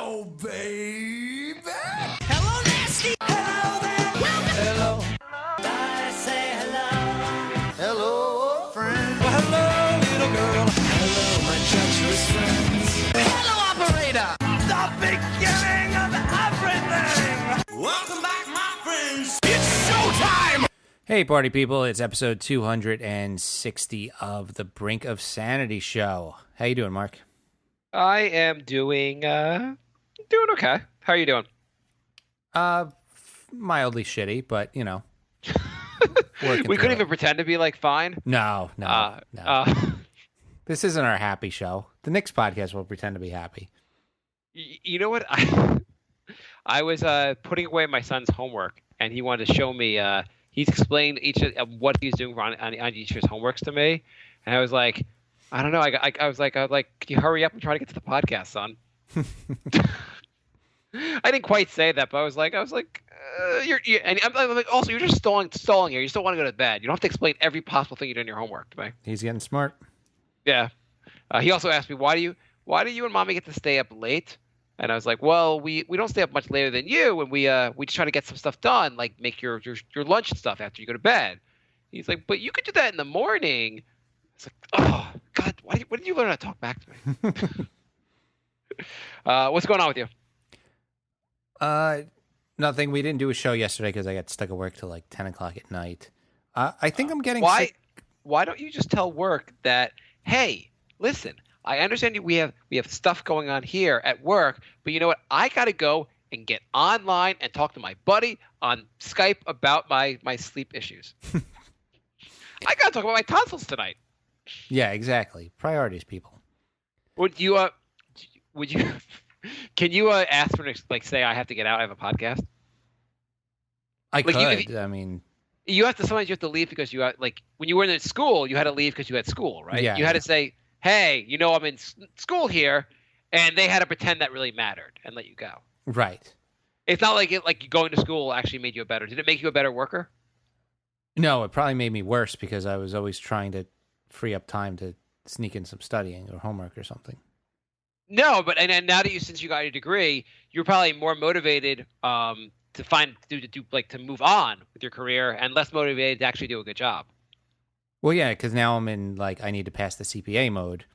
Hello, baby. Hello, nasty. Hello there. Hello. I say hello. Hello, friend. Well, hello, little girl. Hello, my treacherous friends. Hello, operator. The beginning of everything. Welcome back, my friends. It's showtime. Hey, party people! It's episode 260 of the Brink of Sanity show. How you doing, Mark? I am doing okay. How are you doing? Mildly shitty, but you know, We couldn't even pretend to be like fine. No. Uh, This isn't our happy show. The next podcast will pretend to be happy. You know what? I was putting away my son's homework, and he wanted to show me. He's explained each of what he's doing on each of his homeworks to me, and I was like, I don't know. I was like, can you hurry up and try to get to the podcast, son? I didn't quite say that, but I was like, and I'm like, also, you're just stalling here. You still want to go to bed. You don't have to explain every possible thing you do in your homework to me. He's getting smart. Yeah. He also asked me, why do you and mommy get to stay up late? And I was like, well, we don't stay up much later than you, and we just try to get some stuff done, like make your lunch and stuff after you go to bed. He's like, but you could do that in the morning. It's like, oh God, when did you learn how to talk back to me? What's going on with you? Nothing. We didn't do a show yesterday because I got stuck at work till like 10 o'clock at night. I think I'm getting sick. Why don't you just tell work that, hey, listen, I understand we have stuff going on here at work, but you know what? I got to go and get online and talk to my buddy on Skype about my sleep issues. I got to talk about my tonsils tonight. Yeah, exactly. Priorities, people. Would you can you ask for like say I have to get out? I have a podcast. I Like, could. I mean, Sometimes you have to leave because you like when you were in school, you had to leave because you had school, right? Yeah. You had to say, hey, I'm in school here, and they had to pretend that really mattered and let you go. right. It's not like going to school actually made you better. Did it make you a better worker? No, it probably made me worse because I was always trying to free up time to sneak in some studying or homework or something. No, but and now that since you got your degree, you're probably more motivated to move on with your career and less motivated to actually do a good job. Well, yeah, because now I'm in, like, I need to pass the CPA mode.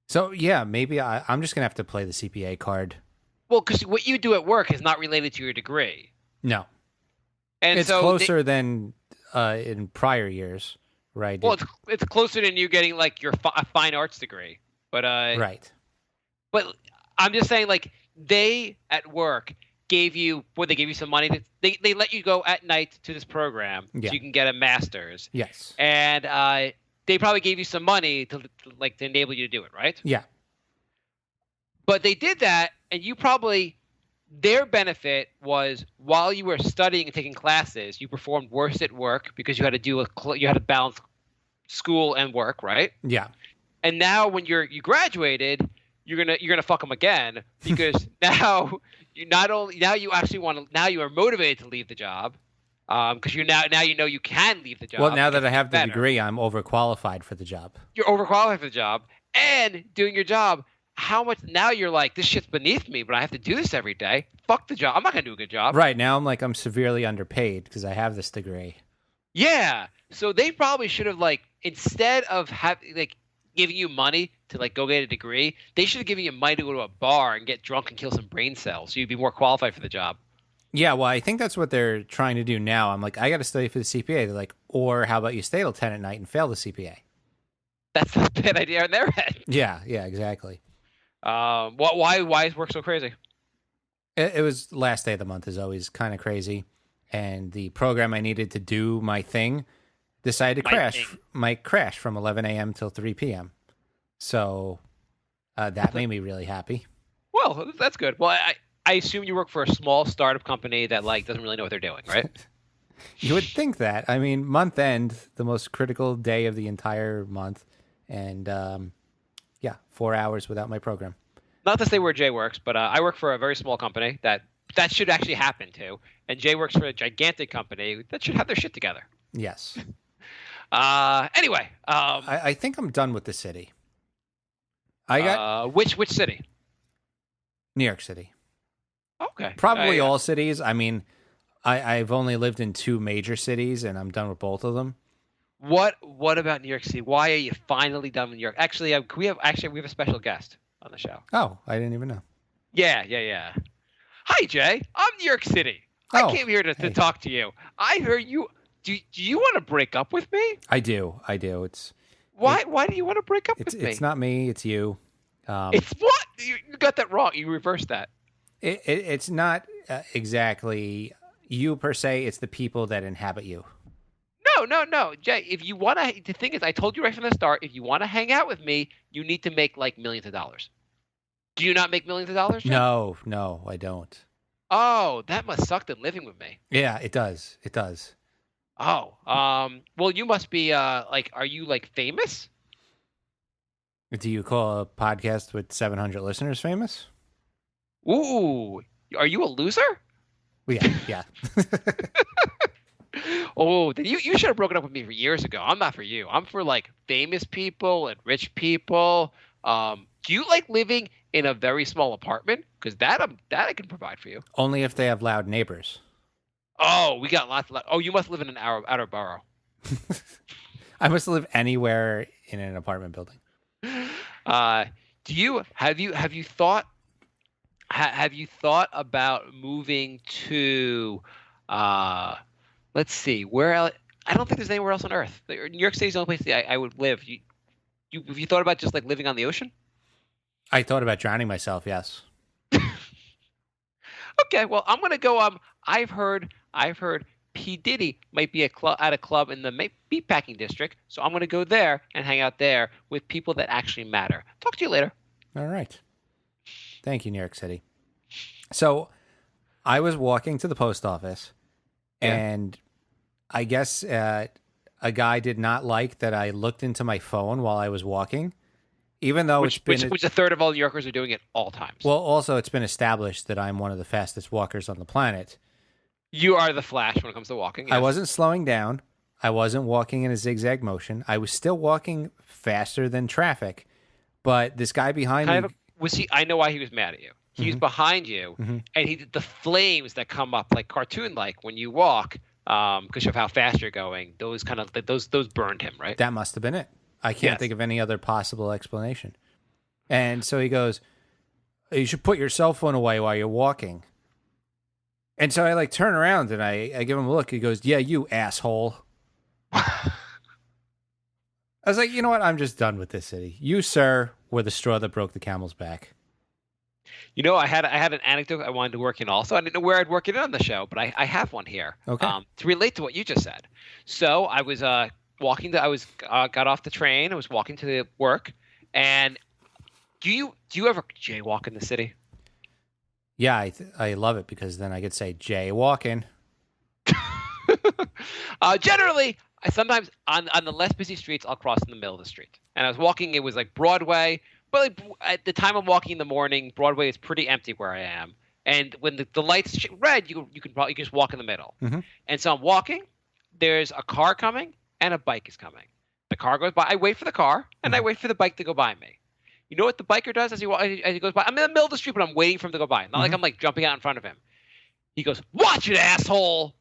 So, yeah, maybe I'm just going to have to play the CPA card. Well, because what you do at work is not related to your degree. No. And it's so closer than in prior years, right? Well, it's closer than you getting, like, your fine arts degree. But right. But I'm just saying, like, they at work gave you some money. They let you go at night to this program Yeah. so you can get a master's. Yes. And they probably gave you some money to enable you to do it, right? Yeah. But they did that, and their benefit was while you were studying and taking classes, you performed worse at work because you had to balance school and work, right? Yeah. And now when you graduated, you're gonna fuck them again because now you are motivated to leave the job because you know you can leave the job. Well, now that I have the better. degree, I'm overqualified for the job. You're overqualified for the job and doing your job. How much now you're like, this shit's beneath me, but I have to do this every day. Fuck the job. I'm not gonna do a good job. Right. Now I'm severely underpaid because I have this degree. Yeah. So they probably should have instead of giving you money to go get a degree, they should have given you money to go to a bar and get drunk and kill some brain cells so you'd be more qualified for the job. Yeah, well, I think that's what they're trying to do now. I'm like, I got to study for the CPA. They're like, or how about you stay till 10 at night and fail the CPA? That's not a bad idea in their head. Yeah, exactly. Why is work so crazy? It was last day of the month is always kind of crazy. And the program I needed to do my thing decided to crash from 11 a.m. till 3 p.m. So that made me really happy. Well, that's good. Well, I assume you work for a small startup company that doesn't really know what they're doing, right? You would think that. I mean, month end, the most critical day of the entire month. And 4 hours without my program. Not to say where Jay works, but I work for a very small company that should actually happen to. And Jay works for a gigantic company that should have their shit together. Yes. Anyway. I think I'm done with the city. I got which city? New York City. Okay. Probably all cities. I mean, I've only lived in 2 major cities, and I'm done with both of them. What about New York City? Why are you finally done with New York? Actually, we have a special guest on the show. Oh, I didn't even know. Yeah. Hi, Jay. I'm New York City. Oh, I came here to hey. talk to you. I heard you. Do you want to break up with me? I do. It's Why do you want to break up with me? it's not me. It's you. It's what? You got that wrong. You reversed that. It's not exactly you per se. It's the people that inhabit you. No, Jay. If you want to, the thing is, I told you right from the start. If you want to hang out with me, you need to make like millions of dollars. Do you not make millions of dollars, Jay? No, I don't. Oh, that must suck than living with me. Yeah, it does. It does. Oh, well, you must be are you like famous? Do you call a podcast with 700 listeners famous? Ooh, are you a loser? Well, yeah. Oh, then you should have broken up with me for years ago. I'm not for you. I'm for like famous people and rich people. Do you like living in a very small apartment? Because that I can provide for you. Only if they have loud neighbors. Oh, we got lots. Oh, you must live in an outer borough. I must live anywhere in an apartment building. Have you thought about moving to let's see, where else? I don't think there's anywhere else on earth. New York City is the only place I would live. Have you thought about just like living on the ocean? I thought about drowning myself, yes. Okay, well, I'm gonna go. I've heard P Diddy might be at a club in the meatpacking district, so I'm gonna go there and hang out there with people that actually matter. Talk to you later. All right. Thank you, New York City. So I was walking to the post office, and I guess a guy did not like that I looked into my phone while I was walking, even though which a third of all New Yorkers are doing at all times. Well, also, it's been established that I'm one of the fastest walkers on the planet. You are the Flash when it comes to walking. Yes. I wasn't slowing down. I wasn't walking in a zigzag motion. I was still walking faster than traffic. But this guy behind me... Was he? I know why he was mad at you. He was behind you, and he did the flames that come up like cartoon-like when you walk because of how fast you're going. Those burned him, right? That must have been it. I can't think of any other possible explanation. And so he goes, you should put your cell phone away while you're walking. And so I like turn around and I give him a look. He goes, yeah, you asshole. I was like, you know what? I'm just done with this city. You, sir, were the straw that broke the camel's back. You know, I had an anecdote I wanted to work in also. I didn't know where I'd work it in on the show, but I have one here. Okay. To relate to what you just said. So I was got off the train. I was walking to the work, and do you ever jaywalk in the city? Yeah, I love it because then I could say jaywalking. Generally, I sometimes on the less busy streets, I'll cross in the middle of the street. And I was walking. It was like Broadway, but like, at the time I'm walking in the morning, Broadway is pretty empty where I am. And when the lights red, you can just walk in the middle. Mm-hmm. And so I'm walking. There's a car coming and a bike is coming. The car goes by. I wait for the car and I wait for the bike to go by me. You know what the biker does as he goes by? I'm in the middle of the street, but I'm waiting for him to go by. Not like I'm like jumping out in front of him. He goes, "Watch it, asshole!"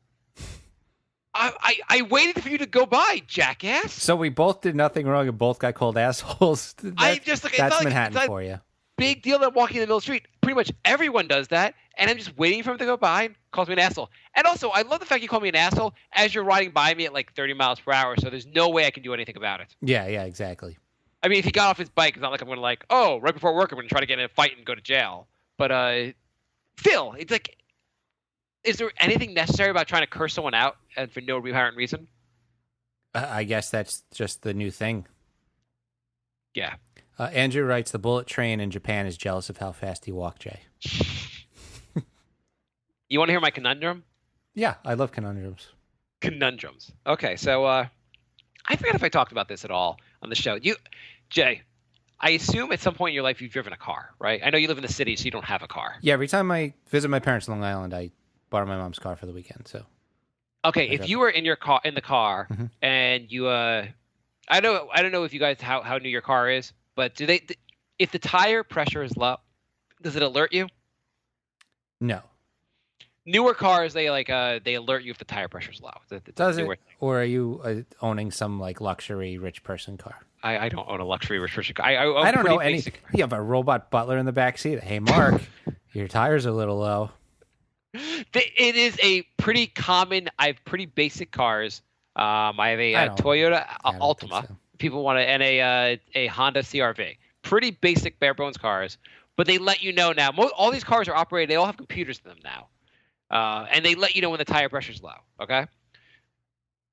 I waited for you to go by, jackass. So we both did nothing wrong and both got called assholes. That's Manhattan for you. Big deal that I'm walking in the middle of the street. Pretty much everyone does that, and I'm just waiting for him to go by and calls me an asshole. And also, I love the fact you call me an asshole as you're riding by me at like 30 miles per hour, so there's no way I can do anything about it. Yeah, exactly. I mean, if he got off his bike, it's not like I'm going to like, oh, right before work, I'm going to try to get in a fight and go to jail. But still, it's like, is there anything necessary about trying to curse someone out and for no apparent reason? I guess that's just the new thing. Yeah. Andrew writes, the bullet train in Japan is jealous of how fast you walk, Jay. You want to hear my conundrum? Yeah, I love conundrums. Conundrums. Okay, so I forget if I talked about this at all on the show. Jay, I assume at some point in your life you've driven a car, right? I know you live in the city, so you don't have a car. Yeah, every time I visit my parents in Long Island, I borrow my mom's car for the weekend. So, okay, if you were in the car, and you, I don't know if you guys how new your car is, but if the tire pressure is low, does it alert you? No. Newer cars, they they alert you if the tire pressure's low. It's a Does it? newer thing. Or are you owning some like luxury rich person car? I don't own a luxury restriction car. I I don't know any. basic. You have a robot butler in the back seat. Hey, Mark, your tires are a little low. It is a pretty common. I have pretty basic cars. I have a I don't- Toyota I don't think Altima. so. People want to, and a Honda CRV. Pretty basic, bare bones cars. But they let you know now. All these cars are operated. They all have computers in them now, and they let you know when the tire pressure's low. Okay.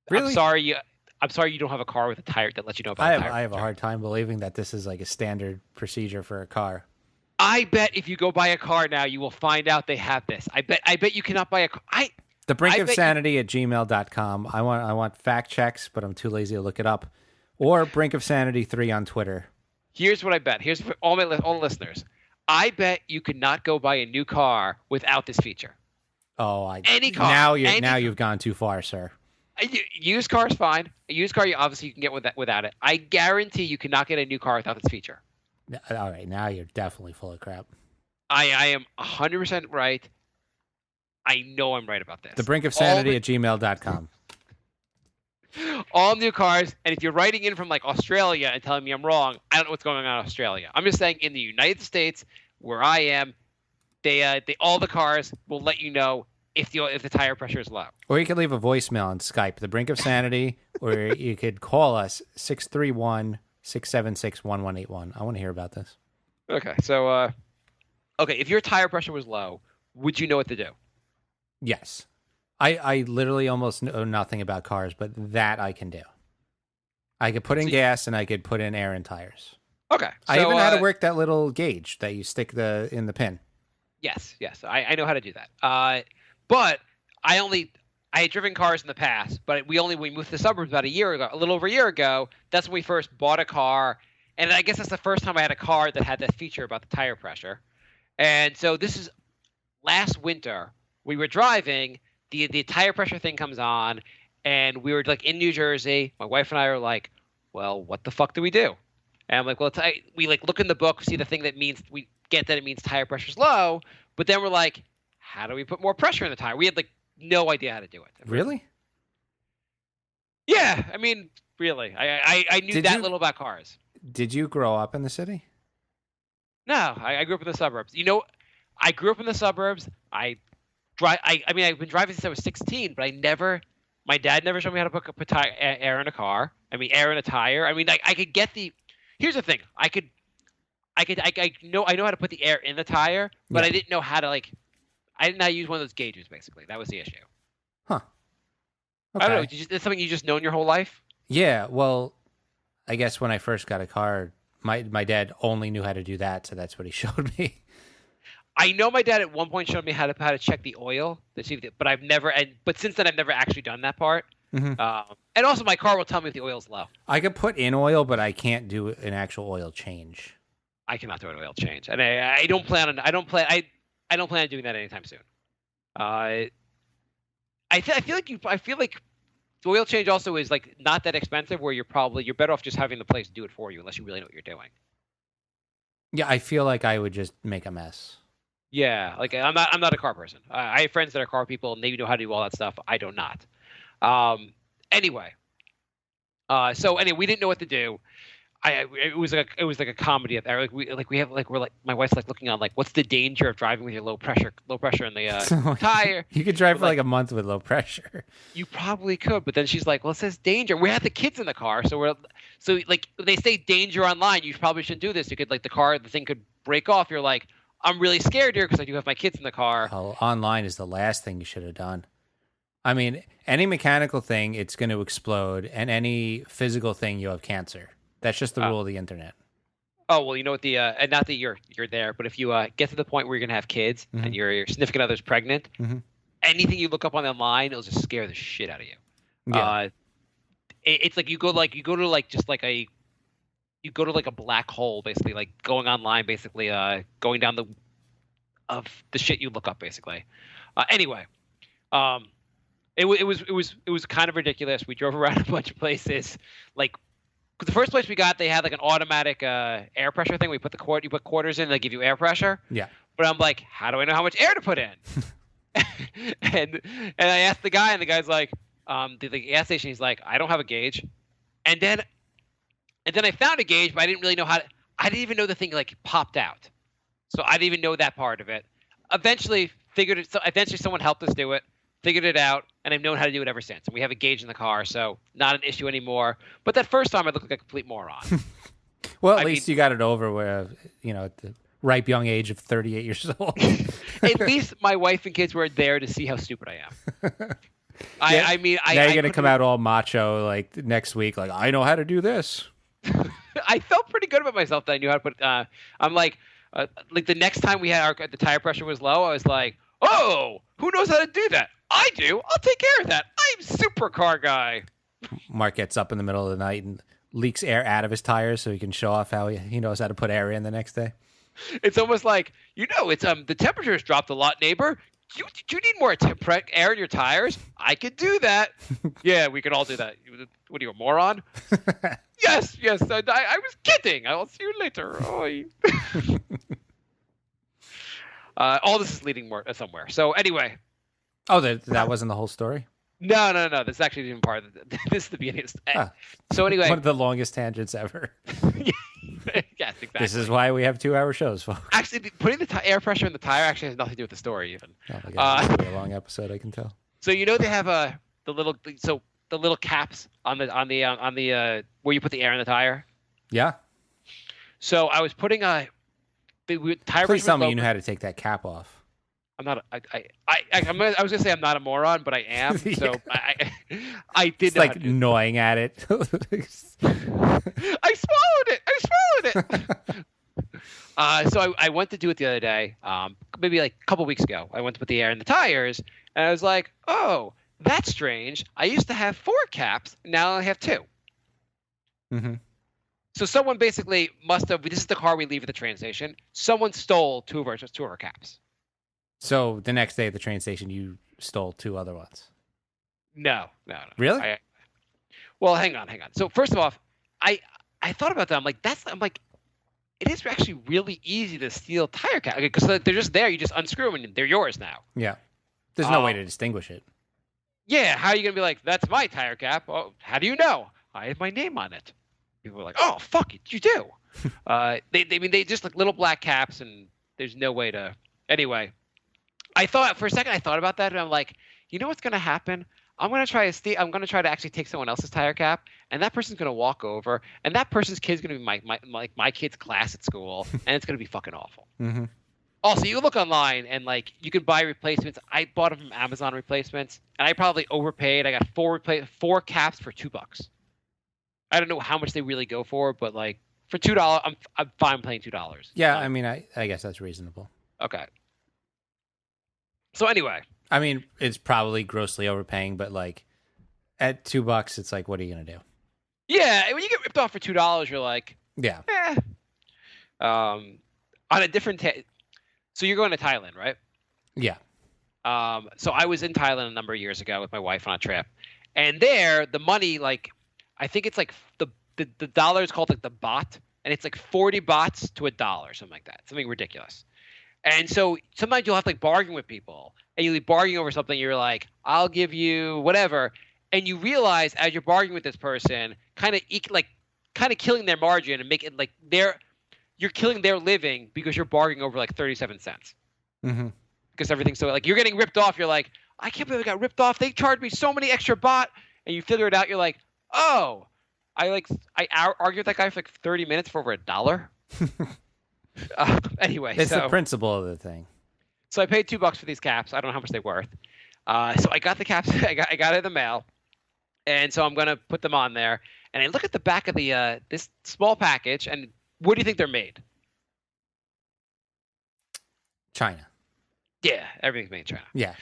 Really? I'm sorry you don't have a car with a tire that lets you know about I the have tire a pressure. hard time believing that this is like a standard procedure for a car. I bet if you go buy a car now, you will find out they have this. I bet you cannot buy a car. The brink I of bet you- sanity at gmail.com. I want fact checks, but I'm too lazy to look it up. Or brink of sanity 3 on Twitter. Here's what I bet. Here's for all listeners. I bet you could not go buy a new car without this feature. Oh, Any car. Now Any- you've gone too far, sir. Used car is fine. A used car, you obviously can get without it. I guarantee you cannot get a new car without this feature. All right, now you're definitely full of crap. I am 100% right. I know I'm right about this. The brink of sanity at gmail.com. All new cars, and if you're writing in from like Australia and telling me I'm wrong, I don't know what's going on in Australia. I'm just saying in the United States, where I am, they all the cars will let you know if the tire pressure is low. Or you can leave a voicemail on Skype, the brink of sanity, or you could call us 631-676-1181. I want to hear about this. Okay, so if your tire pressure was low, would you know what to do? Yes. I literally almost know nothing about cars, but that I can do. I could put in gas and I could put in air in tires. Okay, so, I even know how to work that little gauge that you stick in the pin. Yes, I know how to do that. But I had driven cars in the past, but we moved to the suburbs about a little over a year ago. That's when we first bought a car, and I guess that's the first time I had a car that had that feature about the tire pressure. And so this is last winter. We were driving, the tire pressure thing comes on, and we were like in New Jersey. My wife and I are like, well, what the fuck do we do? And I'm like, well, we like look in the book, see the thing that means we get that it means tire pressure's low, but then we're like, how do we put more pressure in the tire? We had like no idea how to do it. Really? Yeah, I mean, really, I knew little about cars. Did you grow up in the city? No, I grew up in the suburbs. You know, I grew up in the suburbs. I mean, I've been driving since I was 16, but my dad never showed me how to put air in a car. I mean, air in a tire. I mean, I could get here's the thing. I know how to put the air in the tire, but Yeah. I didn't know how to I didn't know how to use one of those gauges, basically. That was the issue. Huh. I don't know. Okay. It's something you just known your whole life? Yeah, well, I guess when I first got a car, my dad only knew how to do that, so that's what he showed me. I know my dad at one point showed me how to check the oil, but since then I've never actually done that part. Mhm. And also my car will tell me if the oil's low. I could put in oil, but I can't do an actual oil change. I cannot do an oil change, and I don't plan on doing that anytime soon. I feel like the oil change also is like not that expensive, where you're better off just having the place do it for you unless you really know what you're doing. Yeah, I feel like I would just make a mess. Yeah, like I'm not a car person. I have friends that are car people, and they know how to do all that stuff. I do not. Anyway, we didn't know what to do. It was like a comedy. My wife's like looking on like, what's the danger of driving with your low pressure in the tire? You could drive for like a month with low pressure. You probably could, but then she's like, well, it says danger. We had the kids in the car, so like they say danger online. You probably shouldn't do this. You could the thing could break off. You're like, I'm really scared here because I do have my kids in the car. Oh, online is the last thing you should have done. I mean, any mechanical thing, it's going to explode, and any physical thing, you have cancer. That's just the rule of the internet. Oh, well, you know what and not that you're there, but if you get to the point where you're going to have kids and your significant other's pregnant, anything you look up online, it'll just scare the shit out of you. Yeah. It's like you go to like a black hole, basically, like going online, basically, going down the shit you look up, basically. Anyway, it was kind of ridiculous. We drove around a bunch of places, like. The first place we got, they had like an automatic air pressure thing. You put quarters in, they give you air pressure. Yeah. But I'm like, how do I know how much air to put in? and I asked the guy, and the guy's like, the gas station. He's like, I don't have a gauge. And then I found a gauge, but I didn't really know how. I didn't even know the thing like popped out, so I didn't even know that part of it. Eventually, figured it. So eventually, someone helped us do it, figured it out, and I've known how to do it ever since. And we have a gauge in the car, so not an issue anymore. But that first time, I looked like a complete moron. Well, at least you got it over where, at the ripe young age of 38 years old. At least my wife and kids were there to see how stupid I am. I mean, now you're gonna come out all macho like next week, like I know how to do this. I felt pretty good about myself that I knew how to put. I'm like the next time we had the tire pressure was low, I was like, oh, who knows how to do that? I do. I'll take care of that. I'm supercar guy. Mark gets up in the middle of the night and leaks air out of his tires so he can show off how he knows how to put air in the next day. It's almost like, it's the temperature has dropped a lot, neighbor. Do you need more air in your tires? I could do that. Yeah, we could all do that. What are you, a moron? Yes. I was kidding. I'll see you later. All this is leading somewhere. So anyway. Oh, that wasn't the whole story? No. This is actually even part of this is the beginning. So anyway. One of the longest tangents ever. Yes, exactly. This is why we have 2-hour shows, folks. Actually, putting the air pressure in the tire actually has nothing to do with the story, even. Oh my God, it's gonna be a long episode, I can tell. So they have the little caps on the where you put the air in the tire. Yeah. So I was putting tire. Please tell me you know how to take that cap off. I'm not. I was gonna say I'm not a moron, but I am. So I did. It's like gnawing at it. I swallowed it. So I went to do it the other day, maybe like a couple weeks ago. I went to put the air in the tires, and I was like, oh, that's strange. I used to have 4 caps, now I have 2. Mm-hmm. So someone basically must have. This is the car we leave at the train station. Someone stole 2 of our caps. So the next day at the train station, you stole 2 other ones. No. Really? Well, hang on. So first of all, I thought about that. I'm like, it is actually really easy to steal tire caps because they're just there. You just unscrew them and they're yours now. Yeah. There's no way to distinguish it. Yeah. How are you gonna be like, that's my tire cap? Oh, how do you know? I have my name on it. People are like, oh, fuck it, you do. They just like little black caps, and there's no way to. Anyway, for a second I thought about that, and I'm like, you know what's gonna happen? I'm gonna try to actually take someone else's tire cap, and that person's gonna walk over, and that person's kid's gonna be my kid's class at school, and it's gonna be fucking awful. Mm-hmm. Also, you look online and like you can buy replacements. I bought them from Amazon replacements, and I probably overpaid. I got 4 caps for $2. I don't know how much they really go for, but like for $2, I'm fine paying $2. Yeah, I mean, I guess that's reasonable. Okay. So anyway. I mean, it's probably grossly overpaying, but like at $2, it's like, what are you gonna do? Yeah, when you get ripped off for $2, you're like, yeah. On a different. So you're going to Thailand, right? Yeah. So I was in Thailand a number of years ago with my wife on a trip, and there the money, like, I think it's like the dollar is called like the baht, and it's like 40 bahts to $1, something like that, something ridiculous. And so sometimes you'll have to like bargain with people, and you'll be bargaining over something. You're like, I'll give you whatever, and you realize as you're bargaining with this person, kind of killing their margin and make it like you're killing their living because you're bargaining over like 37 cents. Mm-hmm. Because everything's so like you're getting ripped off. You're like, I can't believe I got ripped off. They charged me so many extra baht, and you figure it out. You're like, oh, I argued with that guy for like 30 minutes for over $1. Anyway, it's the principle of the thing. So I paid $2 for these caps. I don't know how much they're worth. So I got the caps. I got it in the mail, and so I'm gonna put them on there. And I look at the back of the this small package, and where do you think they're made? China. Yeah, everything's made in China. Yeah.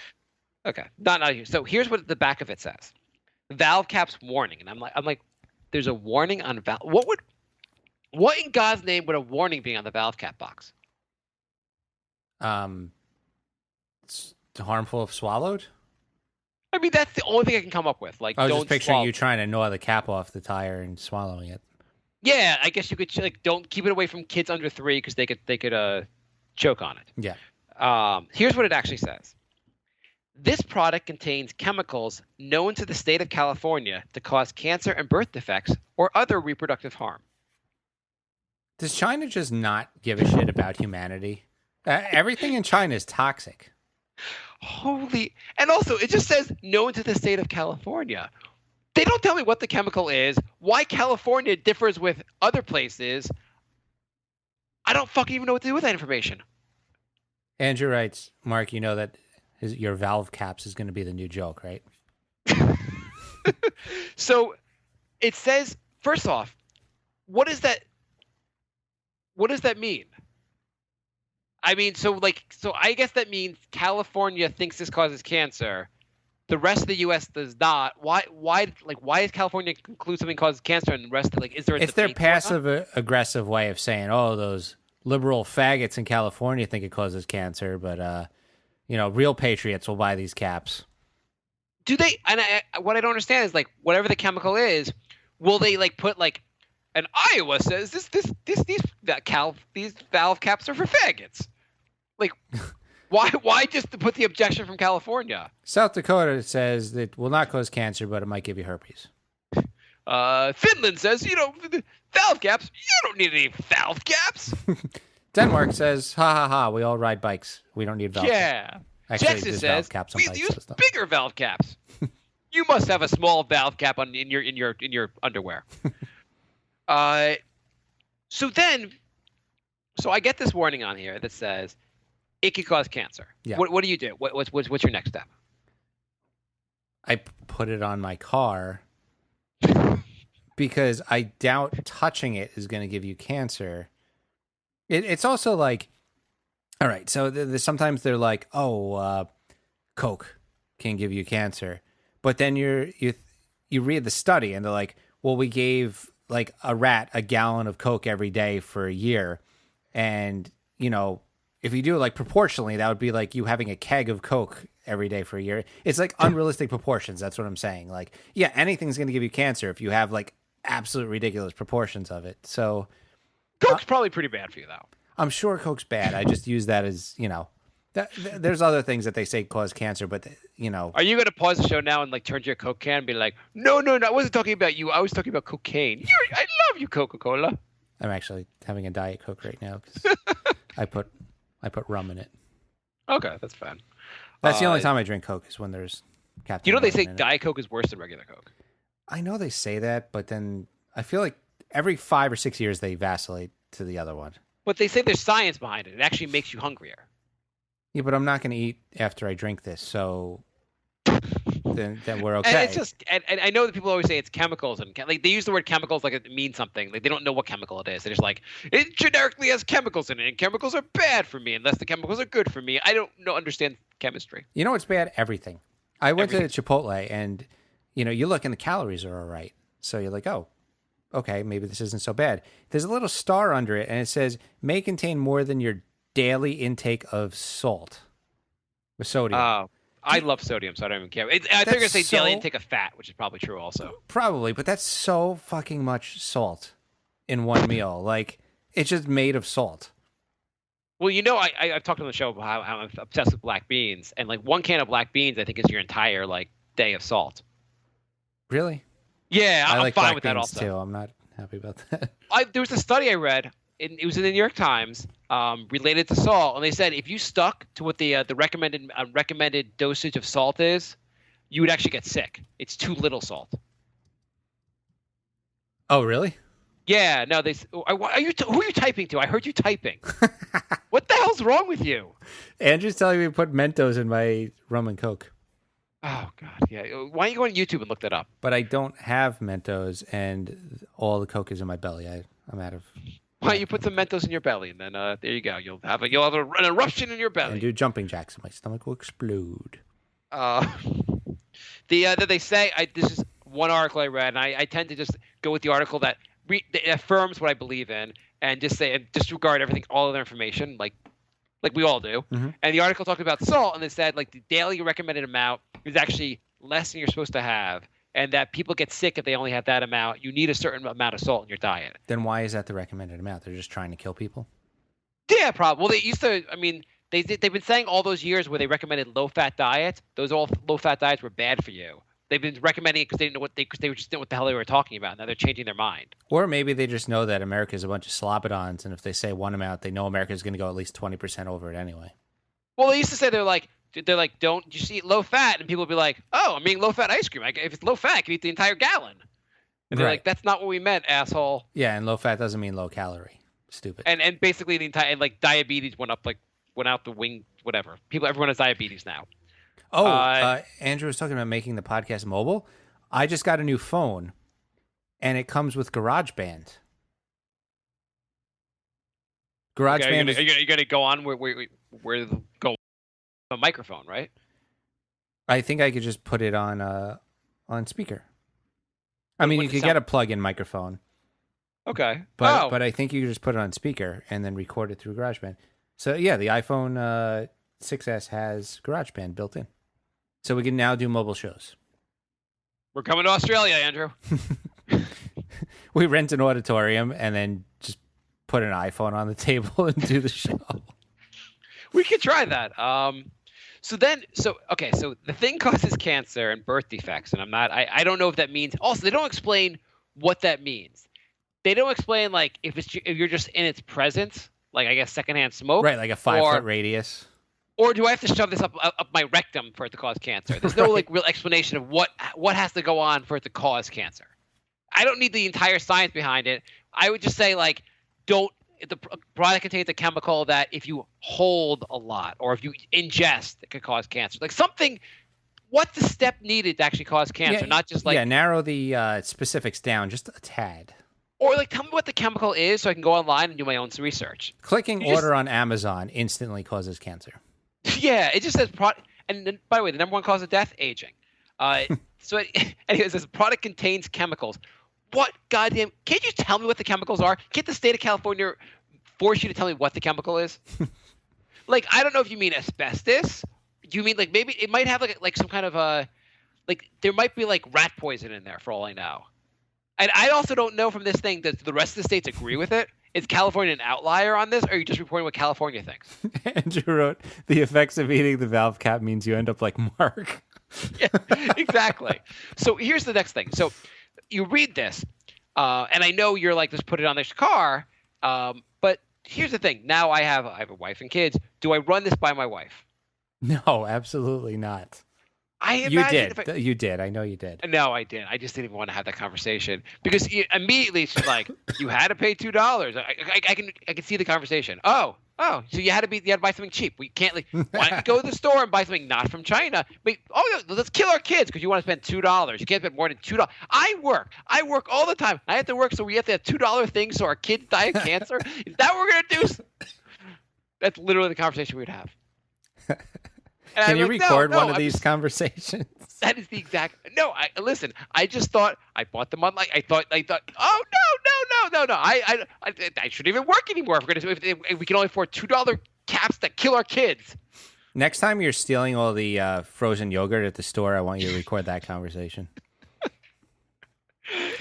Okay, not here. So here's what the back of it says: valve caps warning. And I'm like, there's a warning on valve. What in God's name would a warning be on the valve cap box? It's harmful if swallowed. I mean, that's the only thing I can come up with. Like, I was don't just picturing swallow. you trying to gnaw the cap off the tire and swallowing it. Yeah, I guess you could like don't keep it away from kids under 3 because they could choke on it. Yeah. Here's what it actually says. This product contains chemicals known to the state of California to cause cancer and birth defects or other reproductive harm. Does China just not give a shit about humanity? Everything in China is toxic. And also, it just says known to the state of California. They don't tell me what the chemical is, why California differs with other places. I don't fucking even know what to do with that information. Andrew writes, Mark, you know that your valve caps is going to be the new joke, right? So it says, first off, what does that mean? I mean, so I guess that means California thinks this causes cancer. The rest of the U.S. does not. Why does California conclude something causes cancer and the rest of is there? It's their passive aggressive way of saying, "Oh, those liberal faggots in California think it causes cancer, but real patriots will buy these caps." Do they? And what I don't understand is whatever the chemical is, will they put and Iowa says these valve caps are for faggots. Why just to put the objection from California? South Dakota says it will not cause cancer, but it might give you herpes. Finland says, valve caps. You don't need any valve caps. Denmark says, ha ha ha, we all ride bikes. We don't need valve caps. Yeah. Actually, Texas says, caps on we bikes, use bigger valve caps. You must have a small valve cap in your underwear. So I get this warning on here that says it could cause cancer. Yeah. What do you do? What's your next step? I put it on my car because I doubt touching it is going to give you cancer. It's also all right, so sometimes they're like, Coke can give you cancer. But then you read the study and they're like, well, we gave a rat a gallon of Coke every day for a year. And, if you do it proportionally, that would be like you having a keg of Coke every day for a year. It's unrealistic proportions. That's what I'm saying. Anything's going to give you cancer if you have absolute ridiculous proportions of it. So Coke's probably pretty bad for you, though. I'm sure Coke's bad. I just use that as, there's other things that they say cause cancer, but, Are you going to pause the show now and turn to your Coke can and be like, no, I wasn't talking about you. I was talking about cocaine. I love you, Coca-Cola. I'm actually having a Diet Coke right now because I put rum in it. Okay, that's fine. That's the only time I drink Coke is when there's Captain. They say Diet Coke is worse than regular Coke. I know they say that, but then I feel like every 5 or 6 years they vacillate to the other one. But they say there's science behind it. It actually makes you hungrier. Yeah, but I'm not going to eat after I drink this, so then we're okay. And it's just, and I know that people always say it's chemicals, and they use the word chemicals like it means something. They don't know what chemical it is. They're just it generically has chemicals in it, and chemicals are bad for me unless the chemicals are good for me. I don't understand chemistry. You know what's bad? Everything. I went to Chipotle, and you look and the calories are all right. So you're like, oh, okay, maybe this isn't so bad. There's a little star under it, and it says may contain more than your daily intake of salt with sodium. Oh, I love sodium, so I don't even care. I think you're going to say daily intake of fat, which is probably true also. Probably, but that's so fucking much salt in one meal. It's just made of salt. Well, I've talked on the show about how I'm obsessed with black beans, and one can of black beans I think is your entire day of salt. Really? Yeah, I I'm like fine black with that beans also. too. I'm not happy about that. There was a study I read. It was in the New York Times, related to salt, and they said if you stuck to what the recommended dosage of salt is, you would actually get sick. It's too little salt. Oh, really? Yeah. No. Who are you typing to? I heard you typing. What the hell's wrong with you? Andrew's telling me to put Mentos in my rum and Coke. Oh God. Yeah. Why don't you go on YouTube and look that up? But I don't have Mentos, and all the Coke is in my belly. I'm out of. Why don't you put some Mentos in your belly, and then there you go. You'll have an eruption in your belly. And do jumping jacks, and my stomach will explode. They say this is one article I read, and I tend to just go with the article that affirms what I believe in, and just say and disregard everything, all of their information, like we all do. Mm-hmm. And the article talked about salt, and it said the daily recommended amount is actually less than you're supposed to have, and that people get sick if they only have that amount. You need a certain amount of salt in your diet. Then why is that the recommended amount? They're just trying to kill people? Yeah, probably. Well, they used to. I mean, they've been saying all those years where they recommended low-fat diets. Those all low-fat diets were bad for you. They've been recommending it because they didn't know what they just didn't know what the hell they were talking about. Now they're changing their mind. Or maybe they just know that America is a bunch of slobbadons, and if they say one amount, they know America is going to go at least 20% over it anyway. Well, they used to say they're like, don't you see low fat? And people would be like, oh, I'm eating low fat ice cream. If it's low fat, I can eat the entire gallon. And they're Right. like, that's not what we meant, asshole. Yeah, and low fat doesn't mean low calorie. Stupid. And basically the entire diabetes went out the wing. Whatever. Everyone has diabetes now. Andrew was talking about making the podcast mobile. I just got a new phone, and it comes with GarageBand. GarageBand Okay, you're gonna go on where go a microphone, right? I think I could just put it on speaker. I mean, you What's could the get a sound? plug-in microphone, Okay. but I think you could just put it on speaker and then record it through GarageBand. So yeah, the iPhone 6s has GarageBand built in, so we can now do mobile shows. We're coming to Australia, Andrew. We rent an auditorium and then just put an iPhone on the table and do the show. We could try that. So the thing causes cancer and birth defects, and I don't know if that means. Also, they don't explain what that means. They don't explain like if you're just in its presence, like I guess secondhand smoke, Right, like a 5-foot radius. or do I have to shove this up my rectum for it to cause cancer? There's no like real explanation of what has to go on for it to cause cancer. I don't need the entire science behind it. I would just say like, if the product contains a chemical that if you hold a lot or if you ingest, it could cause cancer. Like something. What's the step needed to actually cause cancer? Not just like narrow the specifics down just a tad. or like tell me what the chemical is so I can go online and do my own research. Clicking You just- order on Amazon instantly causes cancer. Yeah, it just says product. And then, by the way, the number one cause of death, aging. So it says product contains chemicals. What goddamn? Can't you tell me what the chemicals are? Can't the state of California force you to tell me what the chemical is? Like, I don't know if you mean asbestos. Do you mean like maybe it might have like some kind of like there might be like rat poison in there for all I know. And I also don't know from this thing, does the rest of the states agree with it? Is California an outlier on this, or are you just reporting what California thinks? Andrew wrote, the effects of eating the valve cap means you end up like Mark. Yeah, exactly. So here's the next thing. So you read this, and I know you're like, just put it on this car. But here's the thing. Now I have a wife and kids. Do I run this by my wife? No, absolutely not. I You imagine did. if I, You did. I know you did. No, I didn't. I just didn't even want to have that conversation because immediately she's like, "You had to pay $2." I can see the conversation. Oh, so you had to buy something cheap. We can't like. Why don't you go to the store and buy something not from China? But let's kill our kids because you want to spend $2. You can't spend more than $2. I work all the time. I have to work, so we have to have $2 things so our kids die of cancer. Is that what we're gonna do? That's literally the conversation we would have. And Can I'm you like, record no, one of I'm these just- conversations? That is the exact. No, listen. I just thought I bought them on like I thought. Oh no. I shouldn't even work anymore. If we can only afford $2 caps that kill our kids. Next time you're stealing all the frozen yogurt at the store, I want you to record that conversation.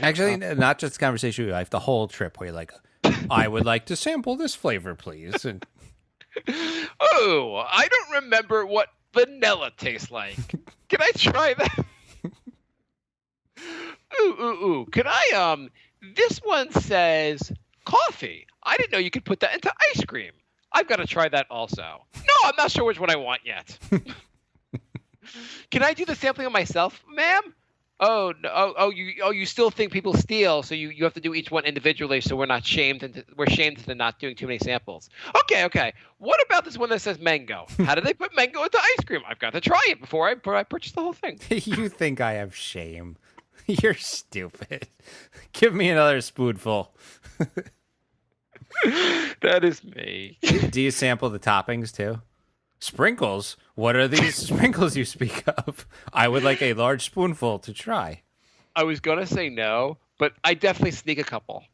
Actually, not just the conversation with your wife, the whole trip where you're like, I would like to sample this flavor, please. And Oh, I don't remember what vanilla tastes like. Can I try that? Ooh. Can I this one says coffee. I didn't know you could put that into ice cream. I've got to try that also. No, I'm not sure which one I want yet. Can I do the sampling of myself, ma'am? Oh no! You still think people steal? So you have to do each one individually. So we're not shamed we're shamed into not doing too many samples. Okay. What about this one that says mango? How do they put mango into ice cream? I've got to try it before I purchase the whole thing. you think I have shame. You're stupid. Give me another spoonful. That is me. Do you sample the toppings too? Sprinkles? What are these sprinkles you speak of? I would like a large spoonful to try. I was gonna say no, but I definitely sneak a couple.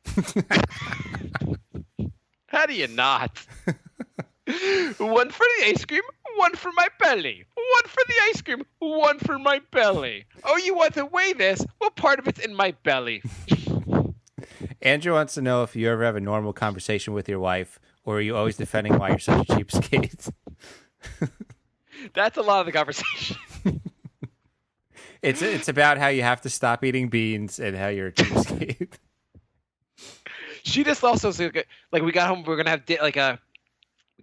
How do you not? One for the ice cream, one for my belly. One for the ice cream, one for my belly. Oh, you want to weigh this? Well, part of it's in my belly. Andrew wants to know if you ever have a normal conversation with your wife, or are you always defending why you're such a cheapskate? That's a lot of the conversation. It's about how you have to stop eating beans and how you're a cheapskate. She just also like we got home. We're gonna have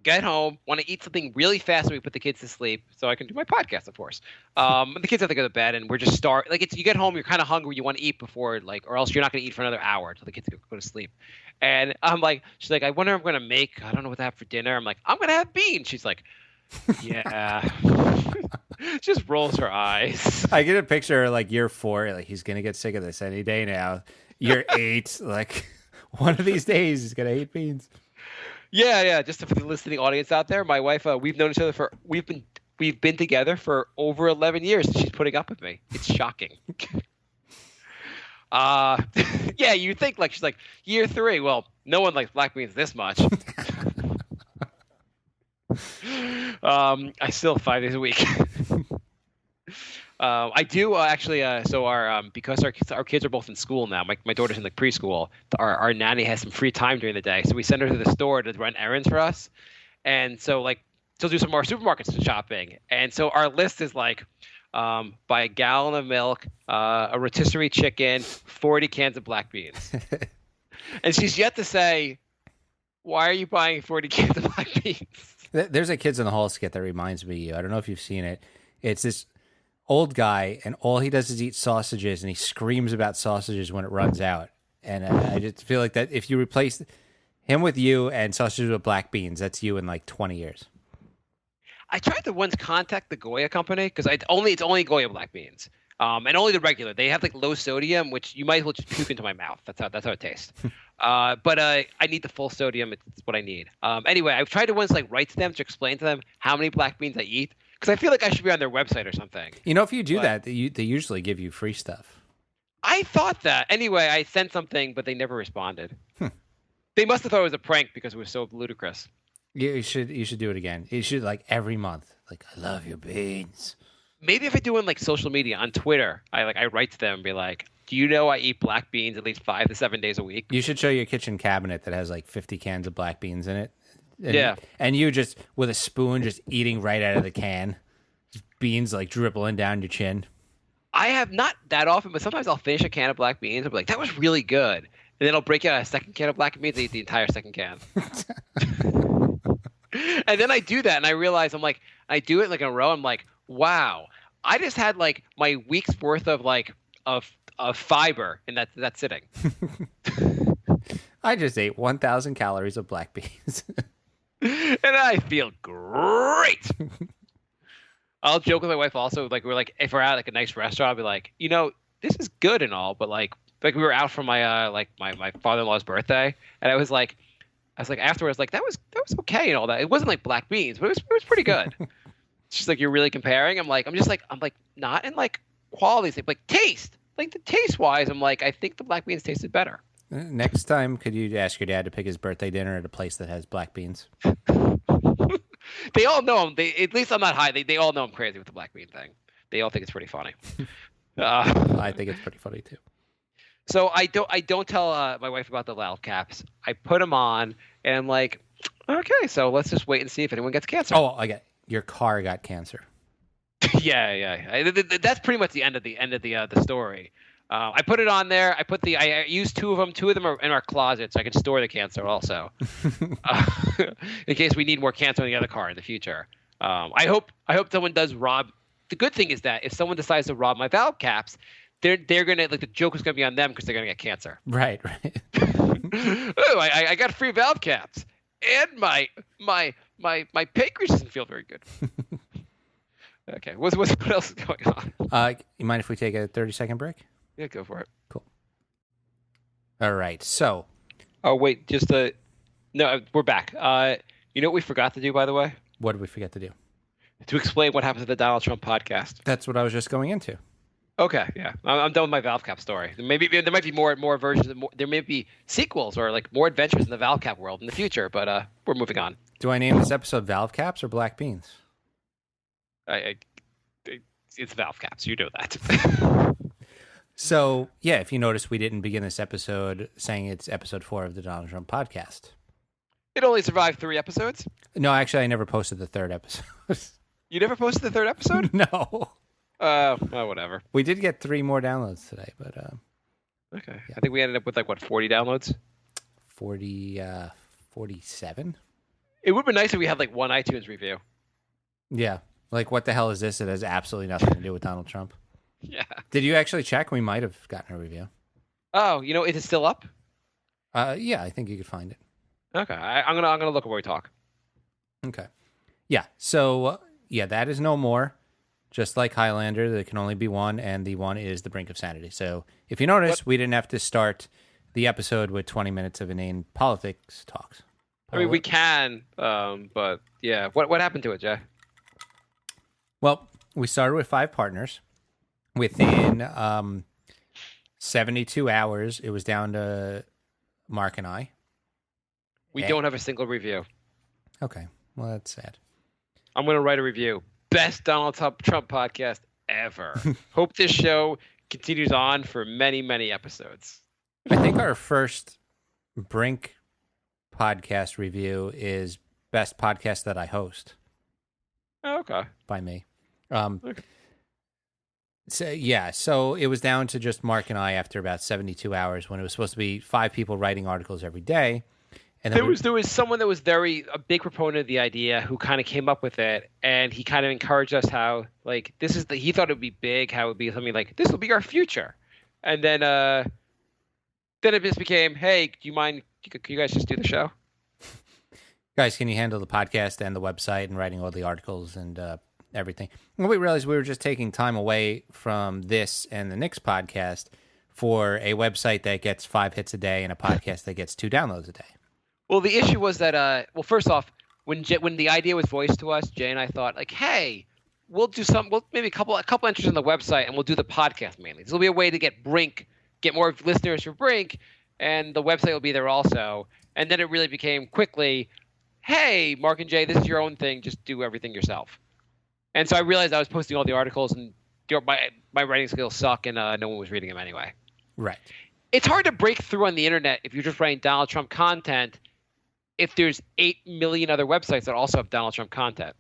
get home, want to eat something really fast, so we put the kids to sleep, so I can do my podcast, of course. The kids have to go to bed, and we're just you get home, you're kind of hungry, you want to eat before or else you're not gonna eat for another hour until the kids go to sleep. And I'm like, she's like, I wonder if I'm gonna make. I don't know what to have for dinner. I'm like, I'm gonna have beans. She's like, yeah. Just rolls her eyes. I get a picture like year 4, like he's gonna get sick of this any day now. Year 8, like one of these days he's gonna eat beans. Yeah. Just for the listening audience out there, my wife, we've known each other we've been together for over 11 years. She's putting up with me. It's shocking. Yeah, you think like she's like year 3. Well, no one likes black beans this much. I still 5 days a week. I do actually. So because our kids are both in school now. My daughter's in the preschool. Our nanny has some free time during the day, so we send her to the store to run errands for us. And so she'll do some more supermarkets shopping. And so our list is like, buy a gallon of milk, a rotisserie chicken, 40 cans of black beans. And she's yet to say, why are you buying 40 cans of black beans? There's a Kids in the Hall skit that reminds me of you. I don't know if you've seen it. It's this old guy, and all he does is eat sausages, and he screams about sausages when it runs out. And I just feel like that if you replace him with you and sausages with black beans, that's you in like 20 years. I tried to once contact the Goya company because it's only Goya black beans, and only the regular. They have like low sodium, which you might as well just puke into my mouth. That's how it tastes. But I need the full sodium. It's what I need. Anyway, I've tried to once write to them to explain to them how many black beans I eat because I feel like I should be on their website or something. You know, if you do that, they usually give you free stuff. I thought that. Anyway, I sent something, but they never responded. They must have thought it was a prank because it was so ludicrous. You should do it again. You should every month. I love your beans. Maybe if I do it on social media on Twitter, I write to them and be like, do you know I eat black beans at least 5 to 7 days a week? You should show your kitchen cabinet that has 50 cans of black beans in it. And you just with a spoon just eating right out of the can. Just beans dribbling down your chin. I have not that often, but sometimes I'll finish a can of black beans and be like, that was really good. And then I'll break out a second can of black beans and eat the entire second can. And then I do that and I realize I do it in a row. I'm like, wow, I just had my week's worth of of fiber in that sitting. I just ate 1,000 calories of black beans. And I feel great. I'll joke with my wife also, if we're at a nice restaurant, I'll be like, this is good and all, but we were out for my my father-in-law's birthday, and I was afterwards, that was okay and all that. It wasn't black beans, but it was pretty good. She's like, you're really comparing? I'm not in quality thing, taste. The taste wise, I think the black beans tasted better. Next time, could you ask your dad to pick his birthday dinner at a place that has black beans? They all know him. At least I'm not high. They all know I'm crazy with the black bean thing. They all think it's pretty funny. I think it's pretty funny too. So I don't tell my wife about the loud caps. I put them on, and I'm like, okay, so let's just wait and see if anyone gets cancer. Oh, I get your car got cancer. Yeah. That's pretty much the end of the story. I put it on there. I used 2 of them. 2 of them are in our closet, so I can store the cancer also, in case we need more cancer in the other car in the future. I hope someone does rob. The good thing is that if someone decides to rob my valve caps, they're gonna the joke is gonna be on them because they're gonna get cancer. Right. Oh, I got free valve caps, and my pancreas doesn't feel very good. Okay, what else is going on? You mind if we take a 30-second break? Yeah, go for it. Cool. All right, so. Oh, wait, no, we're back. You know what we forgot to do, by the way? What did we forget to do? To explain what happened to the Donald Trump podcast. That's what I was just going into. Okay, yeah. I'm done with my valve cap story. There might be more versions. There may be sequels or more adventures in the valve cap world in the future, but we're moving on. Do I name this episode Valve Caps or Black Beans? It's valve caps. You know that. So, yeah, if you notice, we didn't begin this episode saying it's episode 4 of the Donald Trump podcast. It only survived 3 episodes. No, actually, I never posted the third episode. You never posted the 3rd episode? No. Well, whatever. We did get 3 more downloads today, but Okay. I think we ended up with 40 downloads. 47? It would be nice if we had 1 iTunes review. Yeah. Like, what the hell is this? It has absolutely nothing to do with Donald Trump. Yeah. Did you actually check? We might have gotten a review. Oh, is it still up? Yeah, I think you could find it. Okay. I'm gonna look at where we talk. Okay. Yeah. So, that is no more. Just like Highlander, there can only be one, and the one is The Brink of Sanity. So, if you notice, we didn't have to start the episode with 20 minutes of inane politics talks. I mean, we can, but yeah. What happened to it, Jay? Well, we started with 5 partners. Within 72 hours, it was down to Mark and I. We don't have a single review. Okay. Well, that's sad. I'm going to write a review. Best Donald Trump podcast ever. Hope this show continues on for many, many episodes. I think our first Brink podcast review is Best Podcast That I Host Oh, okay. by me. Okay. So it was down to just Mark and I after about 72 hours when it was supposed to be 5 people writing articles every day. And then There was someone that was a big proponent of the idea who kind of came up with it, and he kind of encouraged us how he thought it would be big, how it would be something like this will be our future, and then it just became, hey, do you mind? Can you guys just do the show? guys, can you handle the podcast and the website and writing all the articles and everything? Well, we realized we were just taking time away from this and the Knicks podcast for a website that gets 5 hits a day and a podcast that gets 2 downloads a day. Well, the issue was that, first off, when the idea was voiced to us, Jay and I thought, hey, we'll maybe a couple entries on the website, and we'll do the podcast mainly. This will be a way to get more listeners for Brink, and the website will be there also. And then it really became quickly, hey, Mark and Jay, this is your own thing. Just do everything yourself. And so I realized I was posting all the articles, and my writing skills suck, and no one was reading them anyway. Right. It's hard to break through on the internet if you're just writing Donald Trump content if there's 8 million other websites that also have Donald Trump content.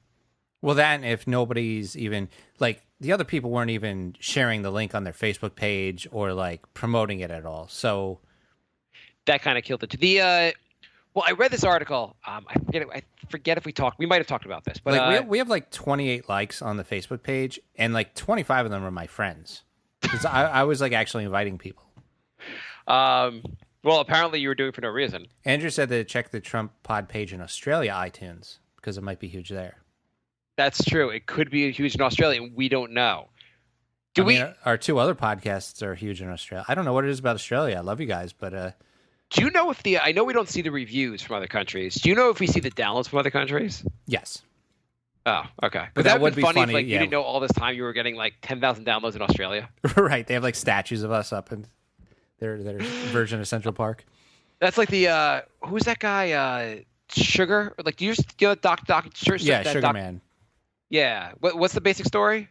Well, that, if nobody's even, the other people weren't even sharing the link on their Facebook page or, promoting it at all. So that kind of killed it. Well, I read this article. I forget if we might have talked about this. But we have 28 likes on the Facebook page, and 25 of them are my friends. Because I was, actually inviting people. Well, apparently you were doing it for no reason. Andrew said to check the Trump pod page in Australia iTunes, because it might be huge there. That's true. It could be huge in Australia, and we don't know. Our 2 other podcasts are huge in Australia. I don't know what it is about Australia. I love you guys, but do you know I know we don't see the reviews from other countries. Do you know if we see the downloads from other countries? yes. Oh, okay. But that that would be funny, if you yeah. didn't know all this time you were getting 10,000 downloads in Australia. Right. They have statues of us up in their version of Central Park. That's like the who's that guy? Sugar? Do you know Doc? Yeah, Sugar Man. Yeah. What's the basic story?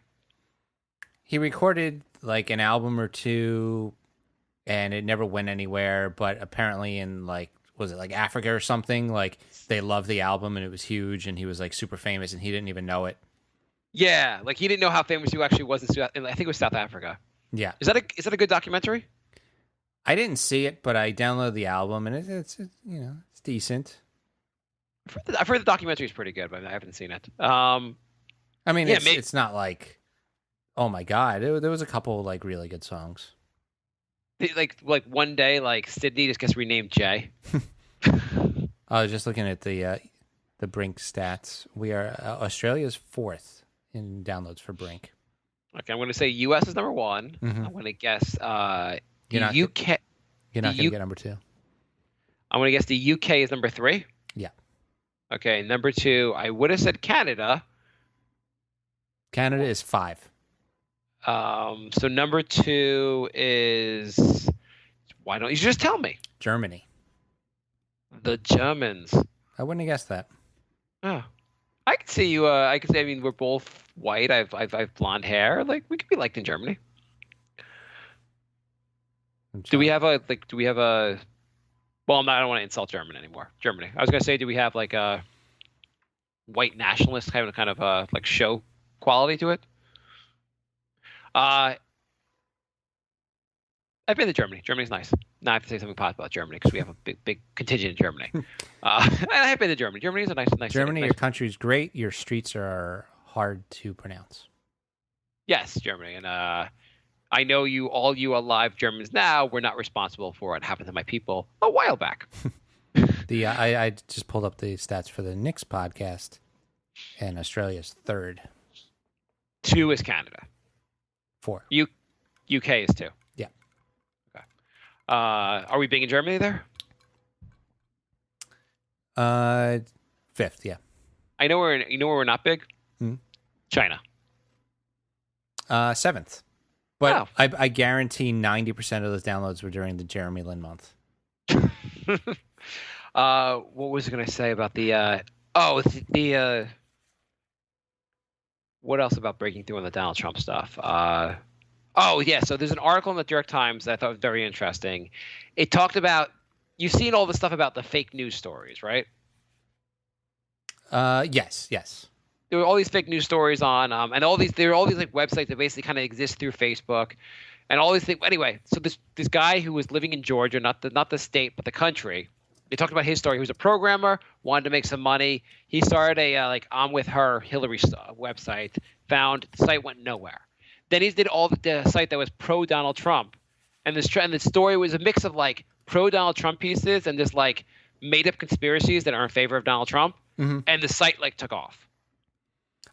He recorded an album or 2, and it never went anywhere. But apparently, in was it Africa or something? They loved the album and it was huge, and he was super famous, and he didn't even know it. Yeah, he didn't know how famous he actually was I think it was South Africa. Yeah. Is that a good documentary? I didn't see it, but I downloaded the album, and it's decent. I've heard the documentary is pretty good, but I haven't seen it. I mean, it's not oh my god, there was a couple really good songs. One day, Sydney just gets renamed Jay. I was just looking at the Brink stats. We are Australia's 4th in downloads for Brink. Okay, I'm going to say U.S. is number 1. Mm-hmm. I'm going to guess UK. You're not going to get number 2. I'm going to guess the UK is number 3. Yeah. Okay, number 2. I would have said Canada. Canada is 5. So number 2 is. Why don't you just tell me? Germany. The Germans. I wouldn't have guessed that. Oh, I could see you. I could say. I mean, we're both white. I've blonde hair. We could be liked in Germany. Do we have a Well, I don't want to insult Germany anymore. Germany. I was going to say, do we have like a white nationalist kind of like show quality to it? I've been to Germany. Germany's nice. Now I have to say something positive about Germany because we have a big contingent in Germany. And I have been to Germany. Germany's a nice Germany, city. your country's great. Your streets are hard to pronounce. Yes, Germany. And I know all you alive Germans now were not responsible for what happened to my people a while back. I just pulled up the stats for the Knicks podcast, and Australia's third. 2 is Canada. 4. UK is 2. Yeah. Okay. Are we big in Germany there? 5th, yeah. I know where we're not big. China. 7th. But Wow. I guarantee 90% of those downloads were during the Jeremy Lin month. What was I going to say about the what else about breaking through on the Donald Trump stuff? Oh yeah, so there's an article in the New York Times that I thought was very interesting. It talked about, you've seen all the stuff about the fake news stories, right? Yes. There were all these fake news stories on, and there are all these like websites that basically kind of exist through Facebook, and all these things. Anyway, so this guy who was living in Georgia, not the state but the country. They talked about his story. He was a programmer, wanted to make some money. He started a like I'm with her Hillary website. Found the site went nowhere. Then he did all the site that was pro Donald Trump, and the story was a mix of like pro Donald Trump pieces and just like made up conspiracies that are in favor of Donald Trump. Mm-hmm. And the site like took off.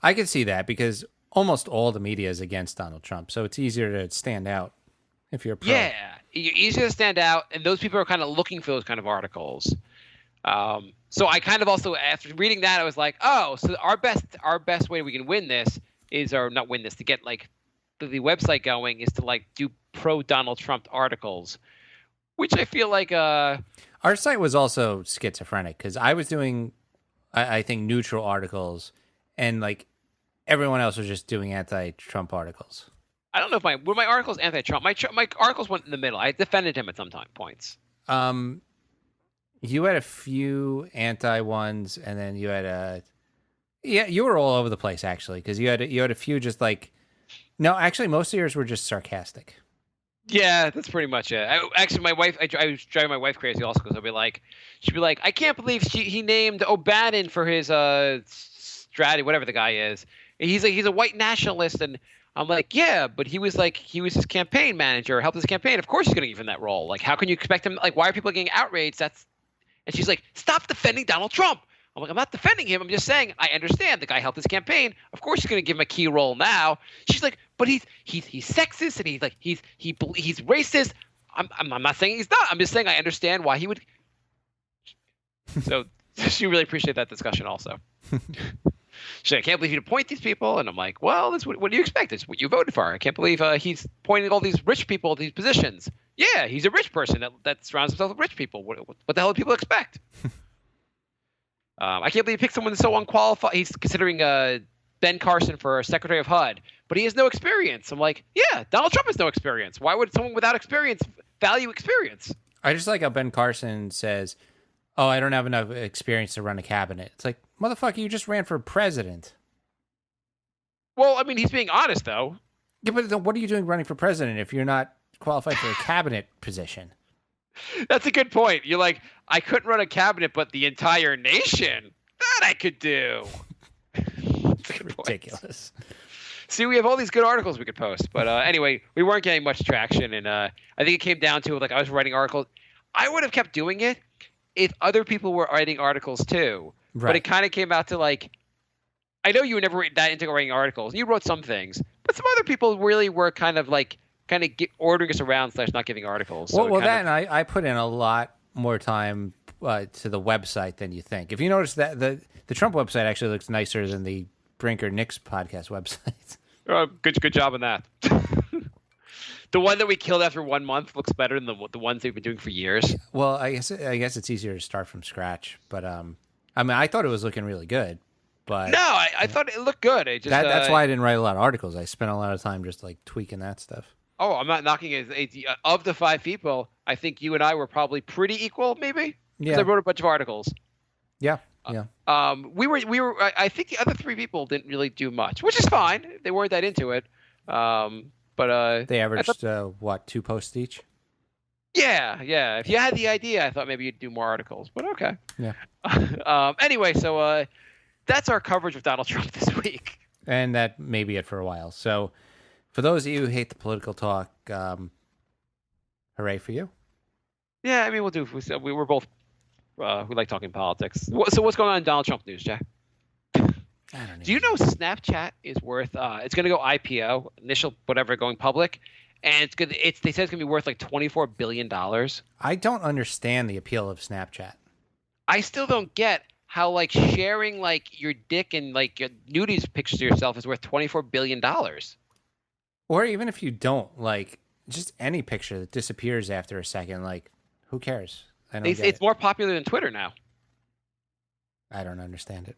I can see that because almost all the media is against Donald Trump, so it's easier to stand out if you're pro. Yeah, you're easier to stand out, and those people are kind of looking for those kind of articles. So I kind of also, after reading that, I was like, oh, so our best way we can win this is, or not win this, to get like the website going is to like do pro Donald Trump articles, which I feel like Our site was also schizophrenic because I was doing, I think, neutral articles, and like everyone else was just doing anti-Trump articles. I don't know if my articles anti-Trump. My articles went in the middle. I defended him at some points. You had a few anti ones, and then you had you were all over the place actually because you had a few just like, no, actually most of yours were just sarcastic. Yeah, that's pretty much it. Actually, my wife, I was driving my wife crazy also because she'd be like, I can't believe he named O'Bannon for his strategy, whatever the guy is. And he's a white nationalist, and I'm like, yeah, but he was his campaign manager, helped his campaign. Of course he's going to give him that role. Like, how can you expect him? Like, why are people getting outraged? And she's like, stop defending Donald Trump. I'm like, I'm not defending him. I'm just saying I understand the guy helped his campaign. Of course he's going to give him a key role now. She's like, but he's sexist and he's racist. I'm not saying he's not. I'm just saying I understand why he would. So she really appreciated that discussion also. She's like, I can't believe you'd appoint these people. And I'm like, well, that's what do you expect? It's what you voted for. I can't believe he's appointing all these rich people to these positions. Yeah, he's a rich person that surrounds himself with rich people. What the hell do people expect? I can't believe he picked someone so unqualified. He's considering Ben Carson for Secretary of HUD, but he has no experience. I'm like, yeah, Donald Trump has no experience. Why would someone without experience value experience? I just like how Ben Carson says, oh, I don't have enough experience to run a cabinet. It's like, motherfucker, you just ran for president. Well, I mean, he's being honest, though. Yeah, but then what are you doing running for president if you're not qualified for a cabinet position? That's a good point. You're like, I couldn't run a cabinet, but the entire nation, that I could do. That's a good point. Ridiculous. See, we have all these good articles we could post. But anyway, we weren't getting much traction. And I think it came down to, like, I was writing articles. I would have kept doing it if other people were writing articles too. Right. But it kind of came out to, like, I know you were never that into writing articles. You wrote some things, but some other people really were kind of ordering us around / not giving articles. So and I put in a lot more time to the website than you think. If you notice that the Trump website actually looks nicer than the Brinker Knicks podcast website. Good job on that. The one that we killed after 1 month looks better than the ones they've been doing for years. Well, I guess it's easier to start from scratch, but I mean, I thought it was looking really good, but no, I thought it looked good. That's why I didn't write a lot of articles. I spent a lot of time just like tweaking that stuff. Oh, I'm not knocking it. Of the 5 people, I think you and I were probably pretty equal, maybe. 'Cause Yeah. I wrote a bunch of articles. Yeah. Yeah. We were. I think the other 3 people didn't really do much, which is fine. They weren't that into it. But They I averaged thought, what, 2 posts each? yeah. If you had the idea, I thought maybe you'd do more articles. But okay. Yeah. Anyway, so that's our coverage of Donald Trump this week. And that may be it for a while. So, for those of you who hate the political talk, hooray for you. Yeah, I mean, we'll do. We were both. We like talking politics. So what's going on in Donald Trump news, Jack? I don't know. Do you know Snapchat is worth? It's going to go IPO, initial whatever, going public, and it's good. They said it's going to be worth like $24 billion. I don't understand the appeal of Snapchat. I still don't get how like sharing like your dick and like your nudies pictures of yourself is worth $24 billion. Or even if you don't, like, just any picture that disappears after a second, like, who cares? I don't get It's it. more popular than Twitter now. I don't understand it.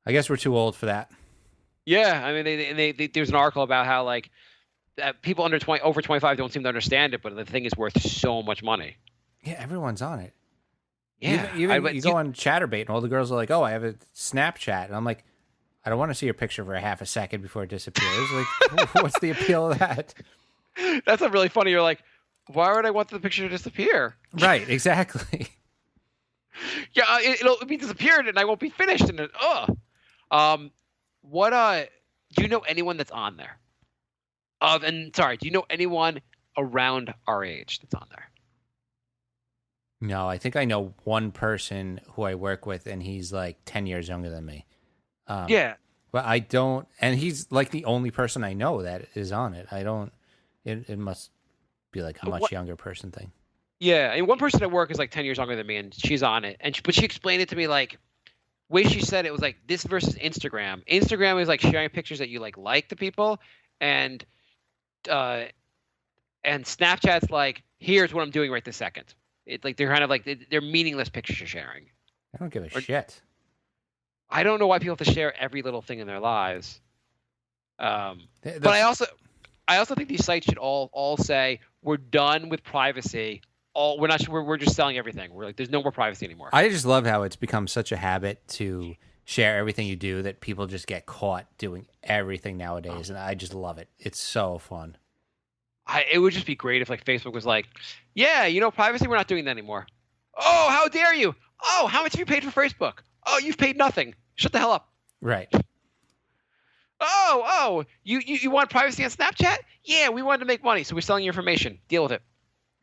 I guess we're too old for that. Yeah, I mean, they there's an article about how like people over 25 don't seem to understand it, but the thing is worth so much money. Yeah, everyone's on it. Yeah, Even you go on ChatterBait and all the girls are like, "Oh, I have a Snapchat," and I'm like, "I don't want to see your picture for a half a second before it disappears." Like, what's the appeal of that? That's not really funny. You're like, why would I want the picture to disappear? Right, exactly. Yeah, it'll be disappeared and I won't be finished. And what do you know anyone that's on there? Do you know anyone around our age that's on there? No, I think I know one person who I work with, and he's like 10 years younger than me. Yeah. But I don't, and he's like the only person I know that is on it. I don't, it must be like a much younger person thing. Yeah, and one person at work is like 10 years younger than me, and she's on it. But she explained it to me like, way she said it was like this versus Instagram. Instagram is like sharing pictures that you like to people, and Snapchat's like, here's what I'm doing right this second. It's like they're kind of like they're meaningless pictures you're sharing. I don't give a shit. I don't know why people have to share every little thing in their lives. But The- I also think these sites should all say we're done with privacy. We're just selling everything. We're like, there's no more privacy anymore. I just love how it's become such a habit to share everything you do that people just get caught doing everything nowadays, and I just love it. It's so fun. It would just be great if like Facebook was like, yeah, privacy, we're not doing that anymore. Oh, how dare you? Oh, how much have you paid for Facebook? Oh, you've paid nothing. Shut the hell up. Right. Oh, you want privacy on Snapchat? Yeah, we wanted to make money, so we're selling your information. Deal with it.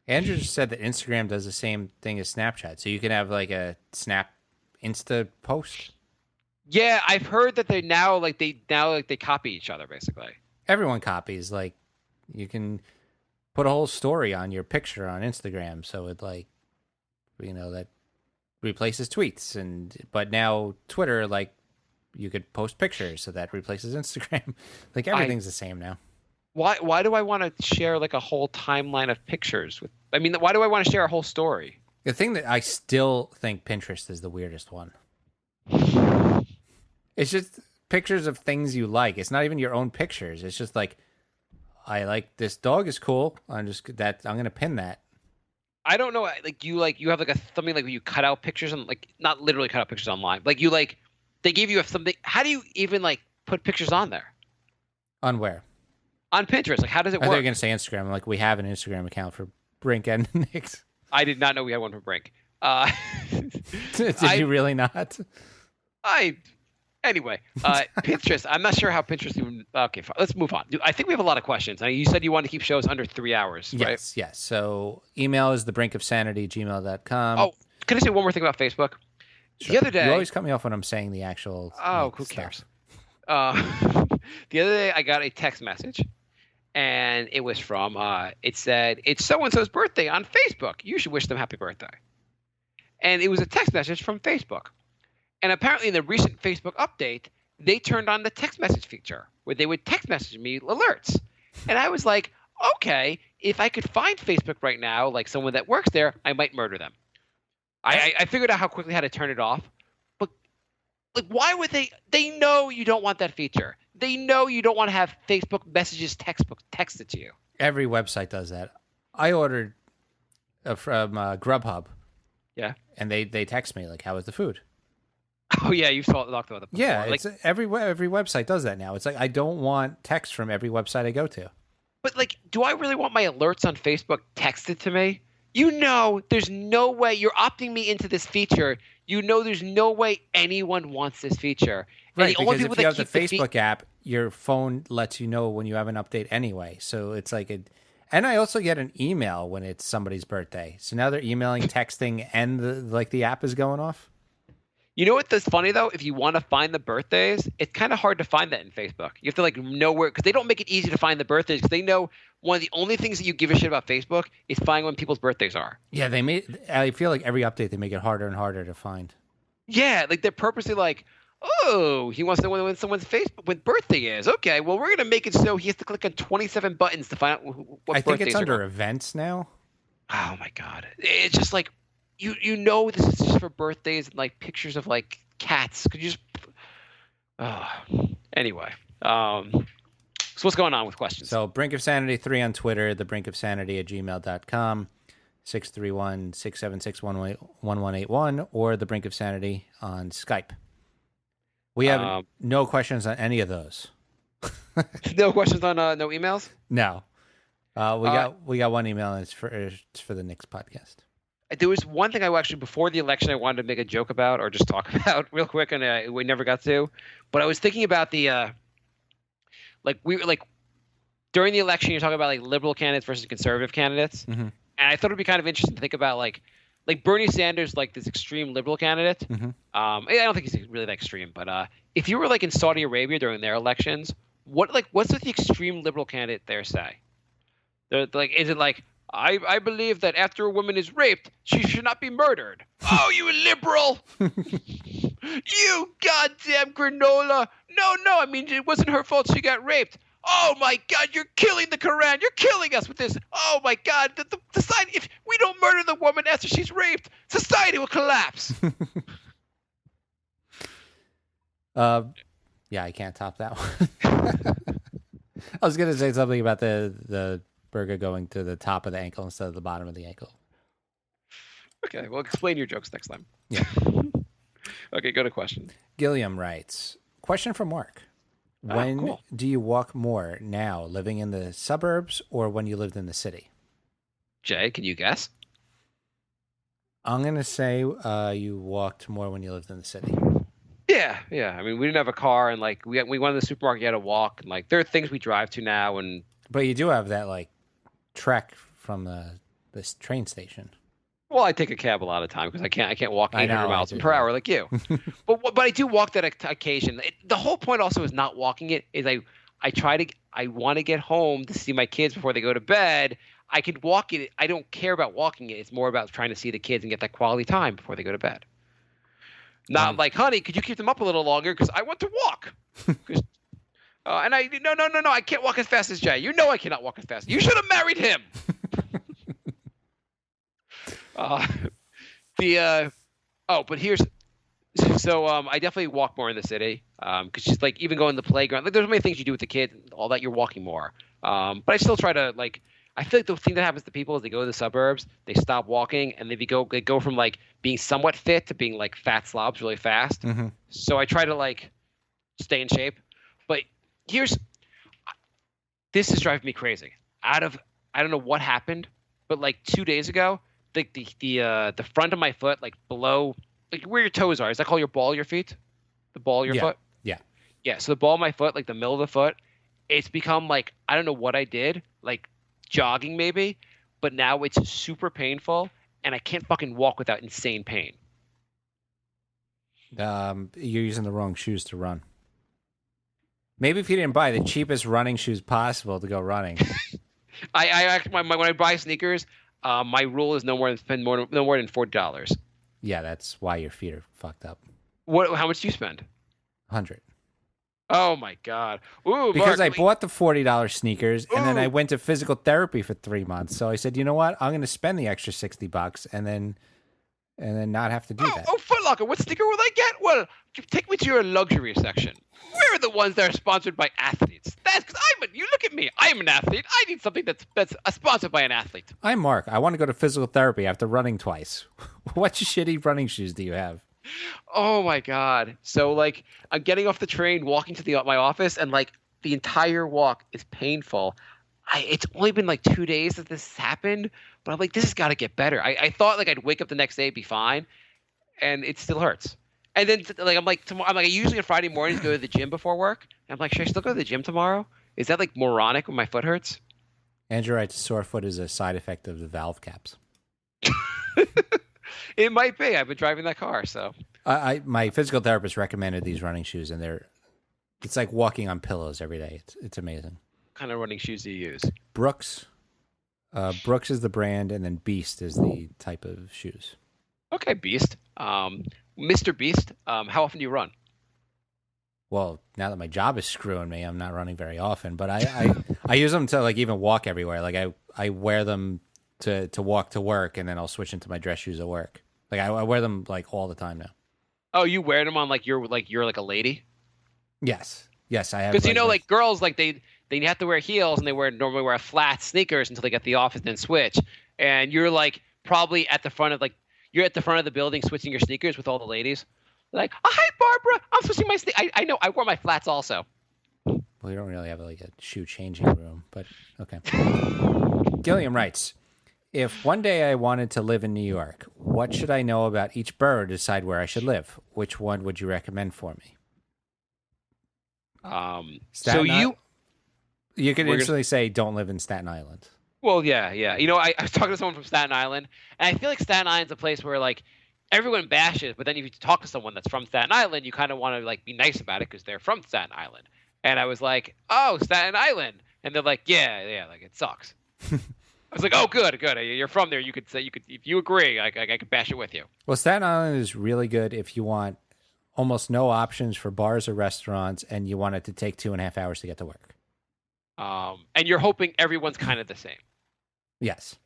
Andrew just said that Instagram does the same thing as Snapchat, so you can have like a Snap Insta post. Yeah, I've heard that they copy each other basically. Everyone copies. Like, you can put a whole story on your picture on Instagram, so it that replaces tweets, but now Twitter, like, you could post pictures, so that replaces Instagram. Like, everything's the same now. Why do I want to share like a whole timeline of pictures why do I want to share a whole story? The thing that I still think Pinterest is the weirdest one. It's just pictures of things you like. It's not even your own pictures. It's just like, I like this dog is cool. I'm gonna pin that. I don't know. You have like something like where you cut out pictures and like not literally cut out pictures online. Like they give you something. How do you even like put pictures on there? On where? On Pinterest. Like how does it I thought you work? were gonna say Instagram. I'm like, we have an Instagram account for Brink and Nick's. I did not know we had one for Brink. Did you really not? Anyway, Pinterest. I'm not sure how Pinterest even. Okay, fine. Let's move on. I think we have a lot of questions. You said you want to keep shows under 3 hours, right? Yes. So email is thebrinkofsanity@gmail.com. Oh, can I say one more thing about Facebook? Sure. The other day, You always cut me off when I'm saying the actual. oh, who stuff. cares? The other day, I got a text message, and it was from. It said, "It's so and so's birthday on Facebook. You should wish them happy birthday." And it was a text message from Facebook. And apparently in the recent Facebook update, they turned on the text message feature where they would text message me alerts. And I was like, okay, if I could find Facebook right now, like someone that works there, I might murder them. I figured out how quickly how to turn it off. But like, why would they know you don't want that feature. They know you don't want to have Facebook messages texted to you. Every website does that. I ordered from Grubhub, Yeah. and they text me like, "How was the food?" Oh yeah, you've talked about that before. Yeah, like, it's every website does that now. It's like I don't want text from every website I go to. but like, do I really want my alerts on Facebook texted to me? You know, there's no way you're opting me into this feature. You know, there's no way anyone wants this feature. And Right, the only because people if you have that the keep Facebook app, your phone lets you know when you have an update anyway. So it's like and I also get an email when it's somebody's birthday. So now they're emailing, texting, and the app is going off. You know what's funny though? If you want to find the birthdays, it's kind of hard to find that in Facebook. You have to like know where, because they don't make it easy to find the birthdays. Because they know one of the only things that you give a shit about Facebook is finding when people's birthdays are. Yeah, I feel like every update they make it harder and harder to find. Yeah, like they're purposely like, oh, he wants to know when someone's birthday is. Okay, well we're gonna make it so he has to click on 27 buttons to find out what I think birthdays it's are under going. events now. Oh my god, it's just like you know this is just for birthdays and like pictures of like cats. Could you just? Anyway, so what's going on with questions? So Brink of Sanity 3 on Twitter, the Brink of Sanity @gmail.com, 631-676-1181, or the Brink of Sanity on Skype. We have no questions on any of those. No questions on no emails. No. We got one email, and it's for the next podcast. There was one thing before the election I wanted to make a joke about or just talk about real quick, and we never got to. But I was thinking about the during the election you're talking about like liberal candidates versus conservative candidates, and I thought it'd be kind of interesting to think about like Bernie Sanders, like this extreme liberal candidate. I don't think he's really that extreme, but if you were like in Saudi Arabia during their elections, what's the extreme liberal candidate there say? They're like, is it like, I believe that after a woman is raped, she should not be murdered. Oh, you liberal! You goddamn granola! No, I mean it wasn't her fault she got raped. Oh my God, you're killing the Quran! You're killing us with this! Oh my God, the society! If we don't murder the woman after she's raped, society will collapse. Yeah, I can't top that one. I was gonna say something about the burger going to the top of the ankle instead of the bottom of the ankle. Okay, well, explain your jokes next time. Yeah. Okay, go to question. Gilliam writes, question from Mark. When cool. do you walk more now, living in the suburbs or when you lived in the city? Jay, can you guess? I'm going to say you walked more when you lived in the city. Yeah. I mean, we didn't have a car, and like we went to the supermarket, you had to walk, and like there are things we drive to now, and But you do have that like trek from this train station. well, I take a cab a lot of time because I can't walk I 800 know, miles I do per that. hour like you. but I do walk that occasion. The whole point also is not walking it. Is I want to get home to see my kids before they go to bed. I could walk it. I don't care about walking it. It's more about trying to see the kids and get that quality time before they go to bed. Not like, honey, could you keep them up a little longer because I want to walk. And no, I can't walk as fast as Jay. You know I cannot walk as fast. You should have married him. But here's so I definitely walk more in the city because just like even going to the playground, like there's many things you do with the kids, all that you're walking more. But I still try to like. I feel like the thing that happens to people is they go to the suburbs, they stop walking, and they go from like being somewhat fit to being like fat slobs really fast. So I try to like stay in shape. But this is driving me crazy. I don't know what happened, but like 2 days ago, the front of my foot, like below, like where your toes are, is that called your ball of your feet? The ball of your foot? Yeah. So the ball of my foot, like the middle of the foot, it's become like, I don't know what I did, like jogging maybe, but now it's super painful and I can't fucking walk without insane pain. You're using the wrong shoes to run. Maybe if you didn't buy the cheapest running shoes possible to go running. When I buy sneakers, my rule is no more than $40. Yeah, that's why your feet are fucked up. How much do you spend? 100. Oh my God! Ooh, Because Mark, I bought the $40 sneakers, and then I Ooh. went to physical therapy for 3 months. So I said, you know what? I'm going to spend the extra $60 and then not have to do that. Foot Locker, what sneaker will I get? Well, take me to your luxury section. Where are the ones that are sponsored by athletes? That's because you look at me. I'm an athlete. I need something that's sponsored by an athlete. I'm Mark. I want to go to physical therapy after running twice. What shitty running shoes do you have? Oh my God. So like I'm getting off the train, walking to my office, and like the entire walk is painful. It's only been like 2 days that this happened, but I'm like, this has got to get better. I thought like I'd wake up the next day, be fine, and it still hurts. And then like I'm like tomorrow, I usually on Friday mornings go to the gym before work. And I'm like, should I still go to the gym tomorrow? Is that like moronic when my foot hurts? Andrew writes, sore foot is a side effect of the valve caps. It might be. I've been driving that car, so. My physical therapist recommended these running shoes, and it's like walking on pillows every day. It's amazing. What kind of running shoes do you use? Brooks. Brooks is the brand, and then Beast is the type of shoes. Okay, Beast. Mr. Beast, how often do you run? Well, now that my job is screwing me, I'm not running very often, but I use them to like even walk everywhere. Like I wear them to walk to work, and then I'll switch into my dress shoes at work. Like I wear them like all the time now. Oh, you wear them on like you're like a lady? Yes, I have. Because like girls like they have to wear heels, and they normally wear flat sneakers until they get to the office, then switch. And you're like probably at the front of you're at the front of the building switching your sneakers with all the ladies. Like, oh, hi Barbara, I'm switching my sneakers. I know I wore my flats also. Well, you don't really have like a shoe changing room, but okay. Gilliam writes, if one day I wanted to live in New York, what should I know about each borough to decide where I should live? Which one would you recommend for me? You could instantly say don't live in Staten Island. Well, yeah. I was talking to someone from Staten Island, and I feel like Staten Island's a place where like everyone bashes, but then if you talk to someone that's from Staten Island, you kind of want to like be nice about it because they're from Staten Island. And I was like, oh, Staten Island, and they're like, yeah, like it sucks. I was like, oh, good. You're from there. You could say if you agree, I could bash it with you. Well, Staten Island is really good if you want almost no options for bars or restaurants, and you want it to take 2.5 hours to get to work. And you're hoping everyone's kind of the same. Yes.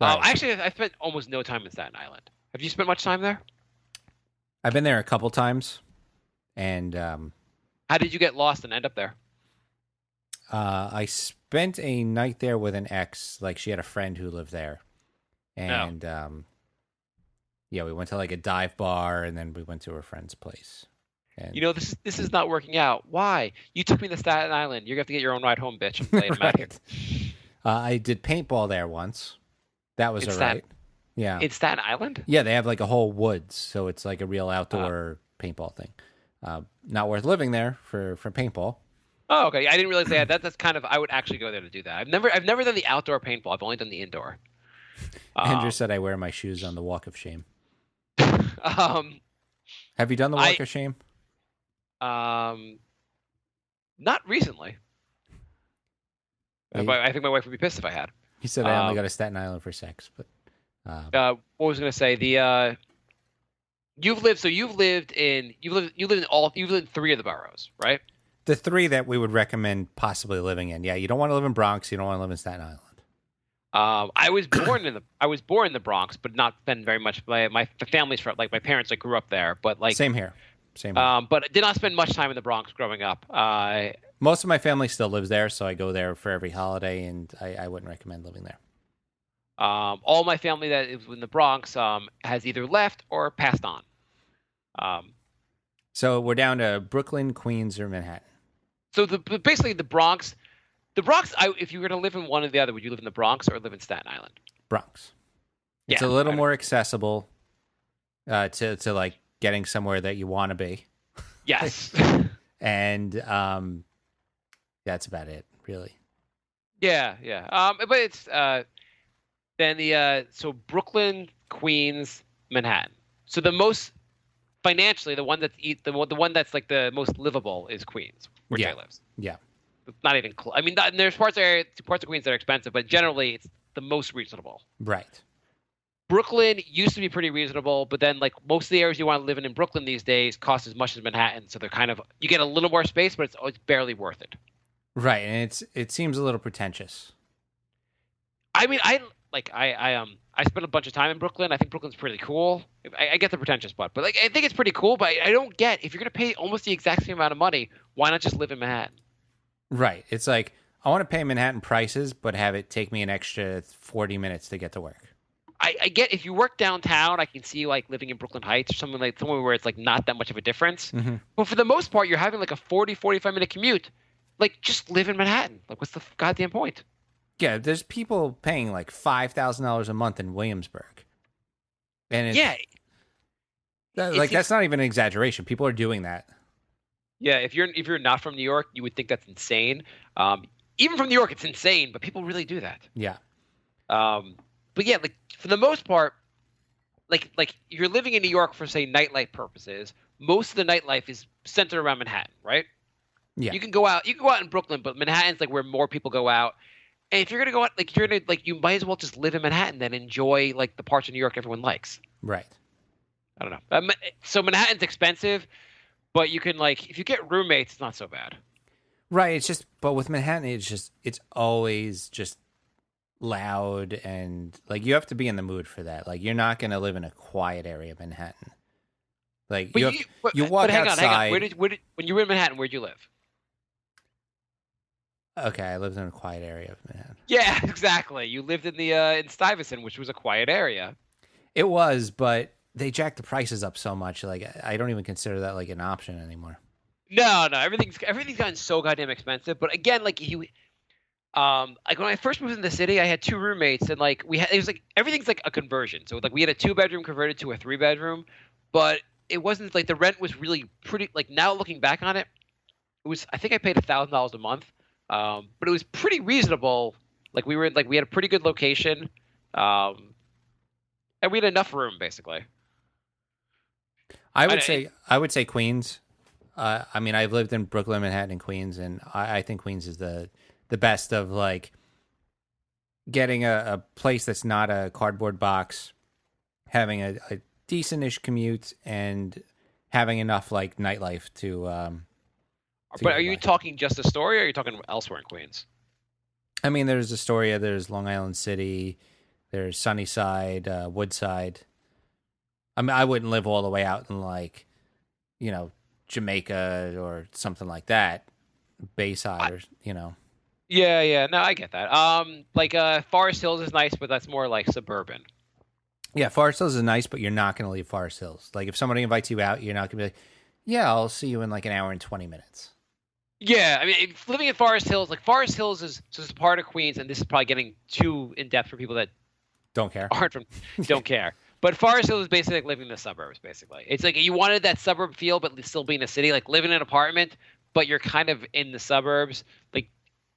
Actually, I spent almost no time in Staten Island. Have you spent much time there? I've been there a couple times, and how did you get lost and end up there? I spent a night there with an ex. Like she had a friend who lived there, and yeah, we went to like a dive bar, and then we went to her friend's place. And this is not working out. Why? You took me to Staten Island. You're gonna have to get your own ride home, bitch. I'm playing them out here. I did paintball there once. That was all right. Yeah. In Staten Island? Yeah, they have like a whole woods, so it's like a real outdoor paintball thing. Not worth living there for paintball. Oh, okay. I didn't realize that. That's kind of. I would actually go there to do that. I've never done the outdoor paintball. I've only done the indoor. Andrew said I wear my shoes on the Walk of Shame. Have you done the Walk of Shame? Not recently. I think my wife would be pissed if I had. He said I only go to Staten Island for sex, but. What was I going to say? You've lived in 3 of the boroughs, right? The 3 that we would recommend possibly living in. Yeah, you don't want to live in Bronx. You don't want to live in Staten Island. I was born in the Bronx, but not spend very much. My family's from my parents. I grew up there, but like same here. But I did not spend much time in the Bronx growing up. Most of my family still lives there, so I go there for every holiday, and I wouldn't recommend living there. All my family that is in the Bronx has either left or passed on. So we're down to Brooklyn, Queens, or Manhattan. So basically the Bronx. If you were to live in one or the other, would you live in the Bronx or live in Staten Island? Bronx. It's a little more accessible to like getting somewhere that you want to be. Yes. And that's about it, really. Yeah. But it's then so Brooklyn, Queens, Manhattan. So the most financially, the one that's like the most livable is Queens, where Jay lives. Yeah. It's not even close. I mean, there's parts of Queens that are expensive, but generally it's the most reasonable. Right. Brooklyn used to be pretty reasonable, but then like most of the areas you want to live in Brooklyn these days cost as much as Manhattan, so they're kind of you get a little more space, but it's barely worth it. Right, and it seems a little pretentious. I mean, I I spent a bunch of time in Brooklyn. I think Brooklyn's pretty cool. I get the pretentious part, but like I think it's pretty cool. But I don't get if you're gonna pay almost the exact same amount of money, why not just live in Manhattan? Right. It's like I want to pay Manhattan prices, but have it take me an extra 40 minutes to get to work. I get if you work downtown, I can see like living in Brooklyn Heights or something like somewhere where it's like not that much of a difference. Mm-hmm. But for the most part, you're having like a 45 minute commute. Like just live in Manhattan. Like what's the goddamn point? Yeah, there's people paying like $5,000 a month in Williamsburg, and it's, Yeah. that's not even an exaggeration. People are doing that. Yeah, if you're not from New York, you would think that's insane. Even from New York, it's insane, but people really do that. Yeah. But yeah, like for the most part, like you're living in New York for say nightlife purposes. Most of the nightlife is centered around Manhattan, right? Yeah. You can go out in Brooklyn, but Manhattan's like where more people go out. And if you're gonna go out, like you're gonna like you might as well just live in Manhattan then enjoy like the parts of New York everyone likes. Right. I don't know. So Manhattan's expensive, but you can like if you get roommates, it's not so bad. Right. It's just, but with Manhattan, it's always just loud and like you have to be in the mood for that. Like you're not going to live in a quiet area of Manhattan. Like But you walk hang outside. on. When you were in Manhattan, where'd you live? Okay, I lived in a quiet area of Manhattan. Yeah, exactly. You lived in the in Stuyvesant, which was a quiet area. It was, but they jacked the prices up so much. Like I don't even consider that like an option anymore. No, everything's gotten so goddamn expensive. But again, like like when I first moved in the city, I had 2 roommates, and like it was like everything's like a conversion. So like we had a 2-bedroom converted to a 3-bedroom, but it wasn't like the rent was really pretty. Like now looking back on it, I think I paid $1,000 a month, but it was pretty reasonable. Like we had a pretty good location, and we had enough room basically. I would say Queens. I mean, I've lived in Brooklyn, Manhattan, and Queens, and I think Queens is the best of like getting a place that's not a cardboard box, having a decent-ish commute, and having enough like nightlife to But are you talking just Astoria, or are you talking elsewhere in Queens? I mean, there's Astoria, there's Long Island City, there's Sunnyside, Woodside. I mean, I wouldn't live all the way out in like, Jamaica or something like that, Bayside, or Yeah, no, I get that. Like Forest Hills is nice, but that's more like suburban. Yeah, Forest Hills is nice, but you're not going to leave Forest Hills. Like if somebody invites you out, you're not going to be like, yeah, I'll see you in like an hour and 20 minutes. Yeah, I mean, living in Forest Hills, like Forest Hills is part of Queens, and this is probably getting too in depth for people that don't care. Don't care. But Forest Hills is basically like living in the suburbs. Basically, it's like you wanted that suburb feel, but still be in a city, like living in an apartment, but you're kind of in the suburbs. Like,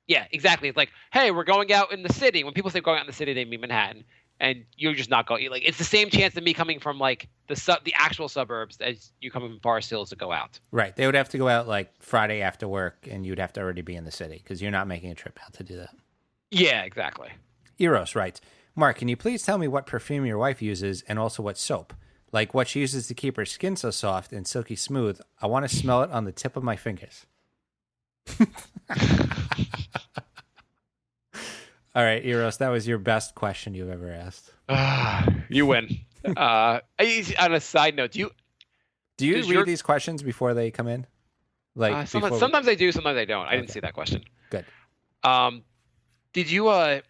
yeah, exactly. It's like, hey, we're going out in the city. When people say going out in the city, they mean Manhattan, and you're just not going. Like, it's the same chance of me coming from like the actual suburbs as you coming from Forest Hills to go out. Right. They would have to go out like Friday after work, and you'd have to already be in the city because you're not making a trip out to do that. Yeah, exactly. Eros writes, Mark, can you please tell me what perfume your wife uses and also what soap? Like what she uses to keep her skin so soft and silky smooth. I want to smell it on the tip of my fingers. All right, Eros, that was your best question you've ever asked. You win. On a side note, do you read these questions before they come in? Like sometimes I do, sometimes I don't. I didn't see that question. Good. Did you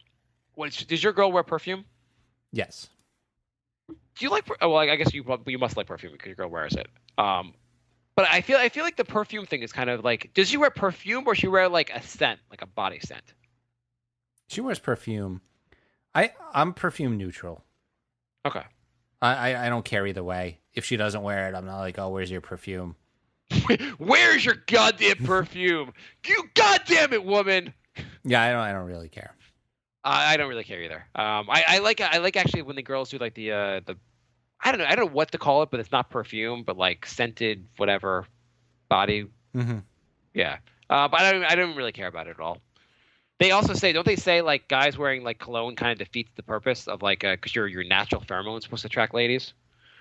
does your girl wear perfume? Yes. Do you like? Well, I guess you must like perfume because your girl wears it. But I feel like the perfume thing is kind of like, does she wear perfume or she wear like a scent, like a body scent? She wears perfume. I'm perfume neutral. Okay. I don't care either way. If she doesn't wear it, I'm not like, oh, where's your perfume? Where's your goddamn perfume? You goddamn it, woman. Yeah, I don't really care. I don't really care either. I like actually when the girls do like the I don't know what to call it, but it's not perfume, but like scented whatever body. Mm-hmm. Yeah. But I don't really care about it at all. They also say, don't they say like guys wearing like cologne kind of defeats the purpose of like because your natural pheromone is supposed to attract ladies,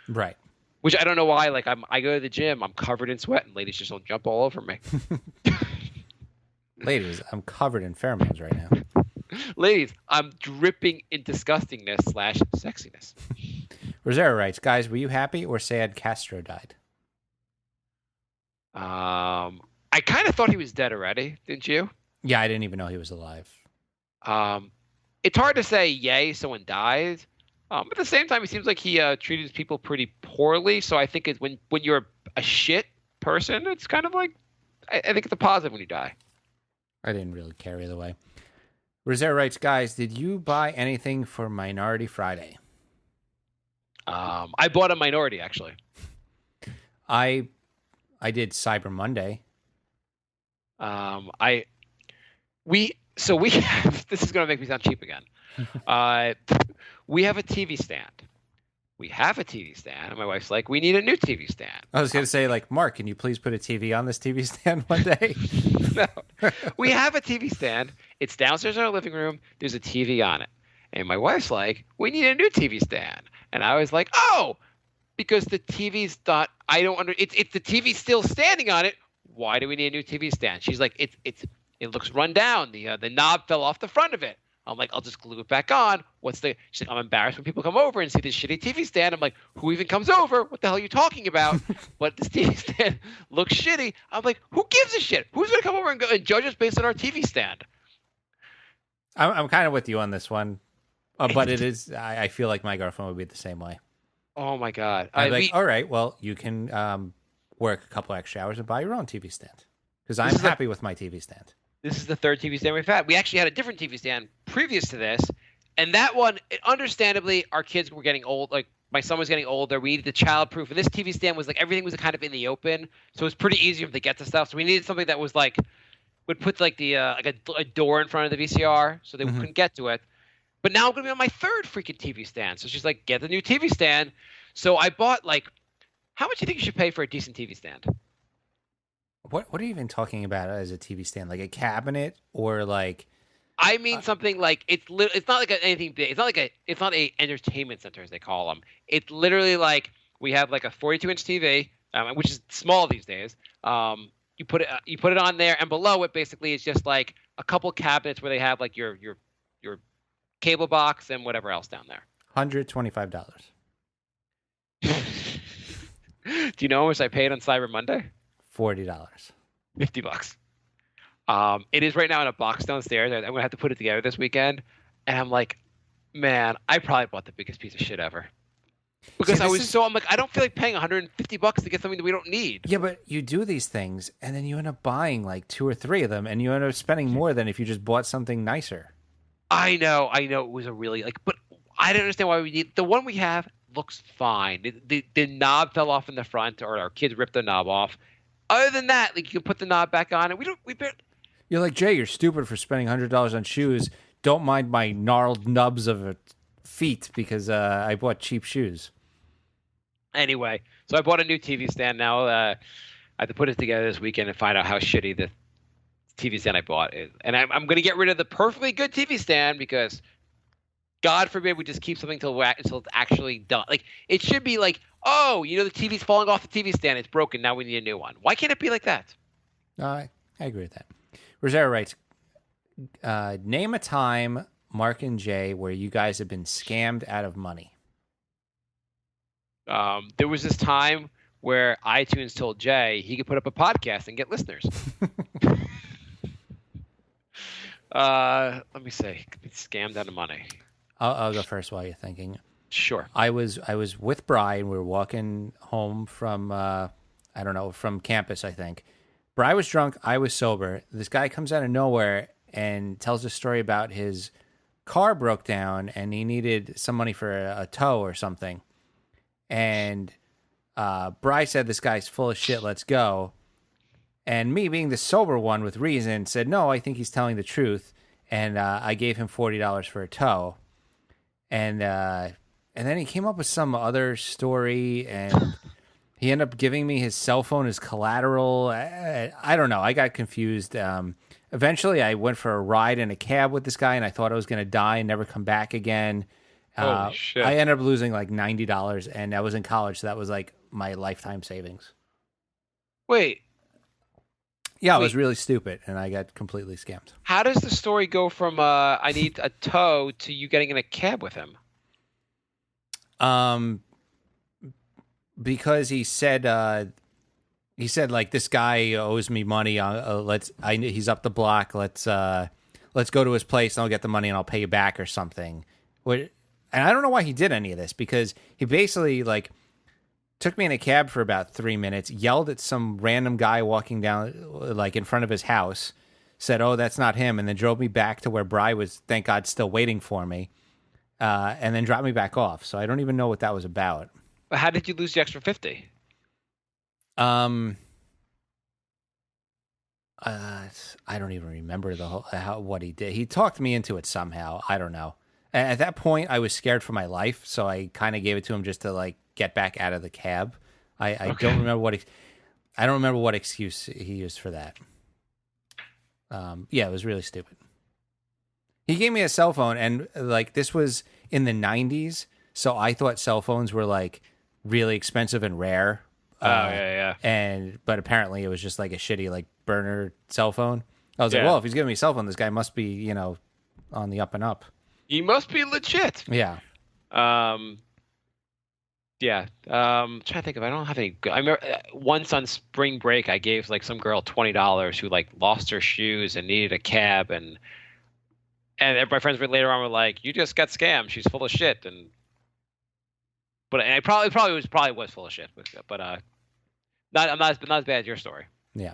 right? Which I don't know why. Like I go to the gym, I'm covered in sweat, and ladies just don't jump all over me. Ladies, I'm covered in pheromones right now. Ladies, I'm dripping in disgustingness / sexiness. Rosero writes, guys, were you happy or sad Castro died? I kind of thought he was dead already, didn't you? Yeah, I didn't even know he was alive. It's hard to say, yay, someone died. At the same time, it seems like he treated his people pretty poorly. So I think it's when you're a shit person, it's kind of like, I think it's a positive when you die. I didn't really care either way. Rosero writes, guys, did you buy anything for Minority Friday? I bought a Minority, actually. I did Cyber Monday. We have, this is going to make me sound cheap again. We have a TV stand. And my wife's like, we need a new TV stand. I was going to say, like, Mark, can you please put a TV on this TV stand one day? No. We have a TV stand. It's downstairs in our living room. There's a TV on it. And my wife's like, we need a new TV stand. And I was like, oh, because the TV's not, it's the TV still standing on it. Why do we need a new TV stand? She's like, it looks run down. The knob fell off the front of it. I'm like, I'll just glue it back on. She's like, I'm embarrassed when people come over and see this shitty TV stand. I'm like, who even comes over? What the hell are you talking about? But this TV stand looks shitty. I'm like, who gives a shit? Who's going to come over and judge us based on our TV stand? I'm kind of with you on this one. But it is, I feel like my girlfriend would be the same way. Oh, my God. I'd be like, all right, well, you can work a couple extra hours and buy your own TV stand. Because I'm happy with my TV stand. This is the third TV stand we've had. We actually had a different TV stand previous to this. And that one, understandably, our kids were getting old. Like, my son was getting older. We needed the child-proof. And this TV stand was like, everything was kind of in the open. So it was pretty easy for them to get to stuff. So we needed something that was like, would put like the a door in front of the VCR so they couldn't get to it. But now I'm going to be on my third freaking TV stand. So she's like, get the new TV stand. So I bought like, how much do you think you should pay for a decent TV stand? What are you even talking about as a TV stand? Like a cabinet or like? I mean something like it's not like anything big. It's not a entertainment center as they call them. It's literally like we have like a 42-inch TV, which is small these days. You put it on there, and below it basically is just like a couple cabinets where they have like your cable box and whatever else down there. $125. Do you know how much I paid on Cyber Monday? $40. $50. It is right now in a box downstairs. I'm gonna have to put it together this weekend, and I'm like, man, I probably bought the biggest piece of shit ever. Because I'm like, I don't feel like paying $150 to get something that we don't need. Yeah, but you do these things, and then you end up buying like 2 or 3 of them, and you end up spending more than if you just bought something nicer. I know. It was a really but I don't understand why we need the one we have. Looks fine. The knob fell off in the front, or our kids ripped the knob off. Other than that, like you can put the knob back on, and You're like, Jay, you're stupid for spending $100 on shoes. Don't mind my gnarled nubs of feet because I bought cheap shoes. Anyway, so I bought a new TV stand now. I have to put it together this weekend and find out how shitty the TV stand I bought is. And I'm going to get rid of the perfectly good TV stand because God forbid we just keep something until it's actually done. Like, it should be like, oh, the TV's falling off the TV stand. It's broken. Now we need a new one. Why can't it be like that? I agree with that. Rosero writes, name a time, Mark and Jay, where you guys have been scammed out of money. There was this time where iTunes told Jay he could put up a podcast and get listeners. Let me see. Scammed out of money. I'll go first while you're thinking. Sure. I was with Bri, and we were walking home from from campus, I think. Bri was drunk, I was sober. This guy comes out of nowhere and tells a story about his car broke down and he needed some money for a tow or something. And Bri said, this guy's full of shit, let's go. And me, being the sober one with reason, said, no, I think he's telling the truth. And I gave him $40 for a tow. And then he came up with some other story, and he ended up giving me his cell phone as collateral. I don't know. I got confused. Eventually, I went for a ride in a cab with this guy, and I thought I was going to die and never come back again. Holy shit. I ended up losing like $90, and I was in college, so that was like my lifetime savings. Wait. Yeah, it Wait. was really stupid, and I got completely scammed. How does the story go from I need a tow to you getting in a cab with him? Because he said like, this guy owes me money. He's up the block. Let's go to his place and I'll get the money and I'll pay you back or something. And I don't know why he did any of this, because he basically like took me in a cab for about 3 minutes, yelled at some random guy walking down like in front of his house, said, "Oh, that's not him," and then drove me back to where Bri was, thank God, still waiting for me, and then dropped me back off. So I don't even know what that was about. But how did you lose the extra 50? I don't even remember what he did. He talked me into it somehow. I don't know. At that point, I was scared for my life, so I kind of gave it to him just to like get back out of the cab. I don't remember I don't remember what excuse he used for that. Yeah, it was really stupid. He gave me a cell phone, and like this was in the 90s, so I thought cell phones were like really expensive and rare. But apparently it was just like a shitty like burner cell phone. I was like, well, if he's giving me a cell phone, this guy must be, on the up and up. He must be legit. Yeah. Trying to think if I don't have any. I remember once on spring break, I gave like some girl $20 who like lost her shoes and needed a cab, and my friends later on were like, "You just got scammed. She's full of shit." And I probably was full of shit, but not as bad as your story. Yeah.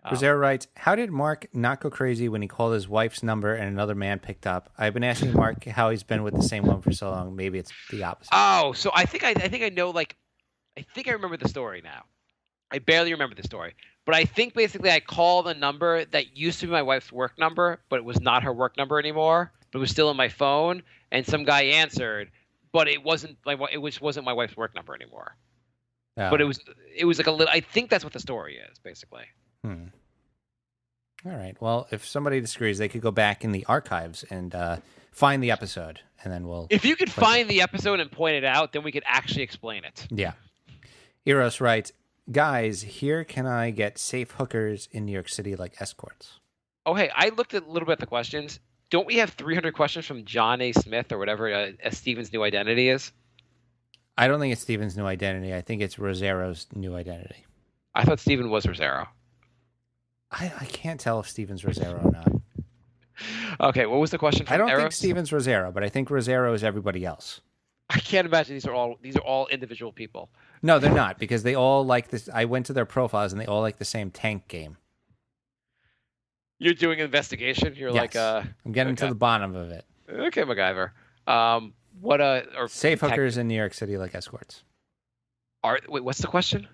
Rosero writes, how did Mark not go crazy when he called his wife's number and another man picked up? I've been asking Mark how he's been with the same one for so long. Maybe it's the opposite. Oh, so I think I know, like, I think I remember the story now. I barely remember the story. But I think basically I called a number that used to be my wife's work number, but it was not her work number anymore. But it was still in my phone, and some guy answered, but it wasn't like wasn't my wife's work number anymore. Oh. But it was like a little. I think that's what the story is basically. All right. Well, if somebody disagrees, they could go back in the archives and find the episode, and then we'll. If you could find the episode and point it out, then we could actually explain it. Yeah. Eros writes, guys, here can I get safe hookers in New York City like escorts? Oh, hey, I looked at a little bit at the questions. Don't we have 300 questions from John A. Smith or whatever Steven's new identity is? I don't think it's Steven's new identity. I think it's Rosero's new identity. I thought Steven was Rosero. I can't tell if Steven's Rosero or not. Okay, what was the question from I don't Eros? think Steven's Rosero, but I think Rosero is everybody else. I can't imagine these are all individual people. No, they're not, because they all like this. I went to their profiles and they all like the same tank game. You're doing an investigation? You're Yes. like I'm getting to the bottom of it. Okay, MacGyver. Or Safe hookers in New York City like escorts. Wait, what's the question?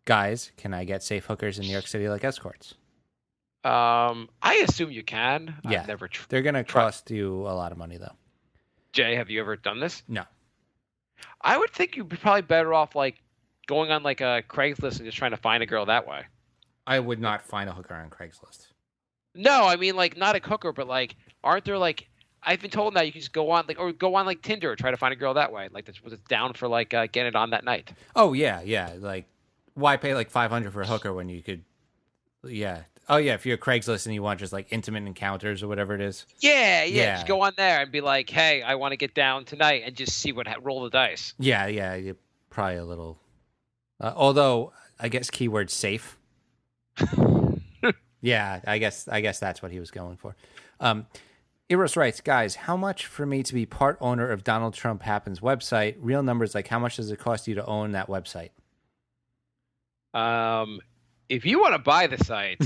Guys, can I get safe hookers in New York City like escorts? I assume you can. Yeah. I've never They're going to cost you a lot of money, though. Jay, have you ever done this? No. I would think you'd be probably better off like going on like a Craigslist and just trying to find a girl that way. I would not find a hooker on Craigslist. No, I mean like not a hooker, but like aren't there like I've been told now you can just go on like Tinder or try to find a girl that way. Like this was down for like getting it on that night. Oh, yeah. Like, why pay like $500 for a hooker when you could... Yeah. Oh, yeah, if you're Craigslist and you want just like intimate encounters or whatever it is. Yeah. Yeah. Just go on there and be like, hey, I want to get down tonight and just see roll the dice. Yeah, you're probably a little... although, I guess keyword safe. Yeah, I guess that's what he was going for. Eros writes, guys, how much for me to be part owner of Donald Trump Happens website? Real numbers, like how much does it cost you to own that website? If you want to buy the site,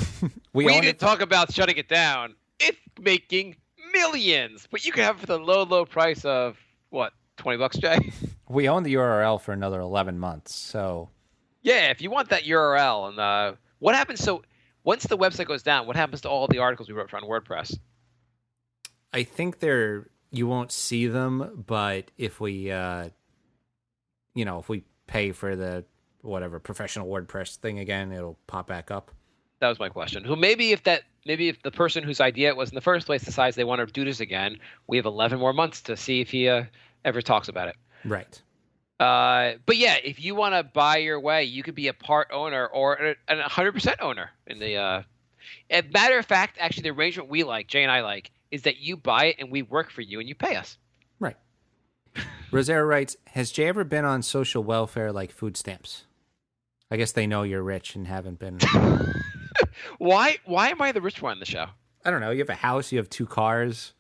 we own didn't it. talk about shutting it down. It's making millions, but you can have it for the low price of what, $20, Jay? We own the URL for another 11 months, so... Yeah, if you want that URL. And what happens, so once the website goes down, what happens to all the articles we wrote on WordPress? I think you won't see them, but if we, if we pay for the whatever professional WordPress thing again, it'll pop back up. That was my question. Maybe if the person whose idea it was in the first place decides they want to do this again, we have 11 more months to see if he ever talks about it. Right. But yeah, if you want to buy your way, you could be a part owner or a 100% owner in the. As a matter of fact, actually, the arrangement we like, Jay and I like, is that you buy it and we work for you and you pay us. Right. Rosero writes, has Jay ever been on social welfare like food stamps? I guess they know you're rich and haven't been. Why am I the rich one on the show? I don't know. You have a house. You have 2 cars.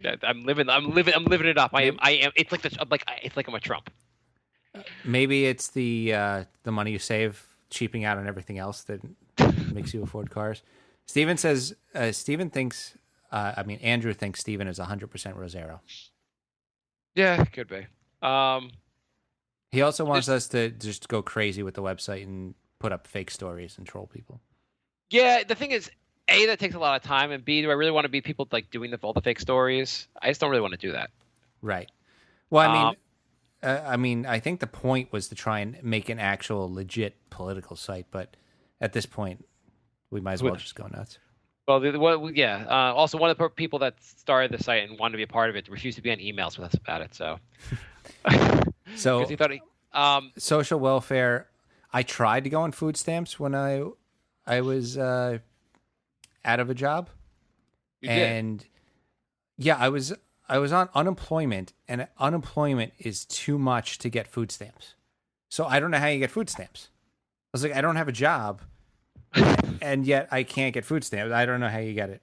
Yeah, I'm living it up. I am. It's like I'm a Trump. Maybe it's the money you save cheaping out on everything else that makes you afford cars. Steven says, Andrew thinks Steven is 100% Rosero. Yeah, could be. He also wants us to just go crazy with the website and put up fake stories and troll people. Yeah, the thing is, A, that takes a lot of time, and B, do I really want to be people like doing all the fake stories? I just don't really want to do that. Right. Well, I mean, I think the point was to try and make an actual legit political site, but at this point, we might as well just go nuts. Well, yeah. Also, one of the people that started the site and wanted to be a part of it refused to be on emails with us about it. So, so he thought social welfare. I tried to go on food stamps when I was out of a job, and yeah, I was on unemployment, and unemployment is too much to get food stamps. So I don't know how you get food stamps. I was like, I don't have a job. And yet I can't get food stamps. I don't know how you get it.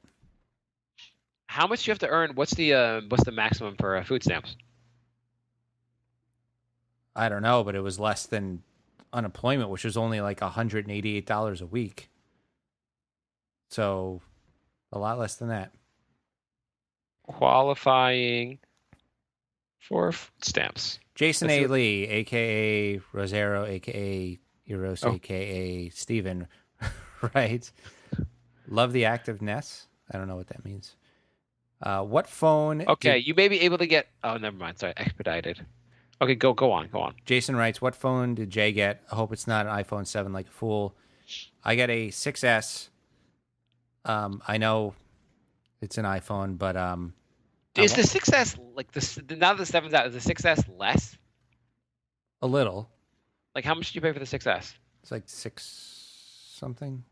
How much do you have to earn? What's the maximum for food stamps? I don't know, but it was less than unemployment, which was only like $188 a week. So a lot less than that. Qualifying for food stamps. Jason A. Lee, a.k.a. Rosero, a.k.a. Eros, a.k.a. Steven, right? Love the activeness. I don't know what that means. What phone? Okay, you may be able to get. Oh, never mind. Sorry, expedited. Okay, go on. Jason writes, what phone did Jay get? I hope it's not an iPhone 7 like a fool. I got a 6S. I know it's an iPhone, but is the 6S like now the 7's out? Is the 6S less? A little. Like, how much did you pay for the 6S? It's like 6 something.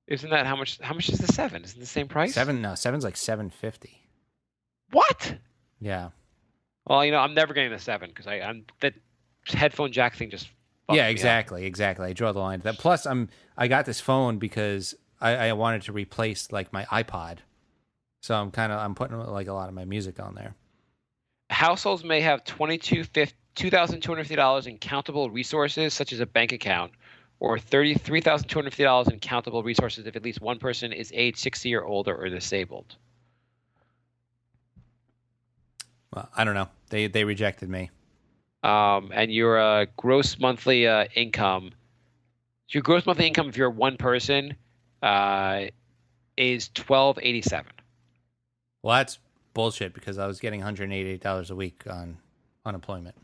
Isn't that how much? How much is the 7? Isn't it the same price? 7's like $750. What? Yeah. Well, I'm never getting the 7 because I'm that headphone jack thing just. Yeah, exactly. I draw the line to that. Plus, I got this phone because I wanted to replace like my iPod, so I'm putting like a lot of my music on there. Households may have $2,250 in countable resources, such as a bank account, or $33,250 in countable resources if at least one person is age 60 or older or disabled. Well, I don't know. They rejected me. And your gross monthly income. Your gross monthly income, if you're one person, is $1,287. Well, that's bullshit because I was getting $188 a week on unemployment.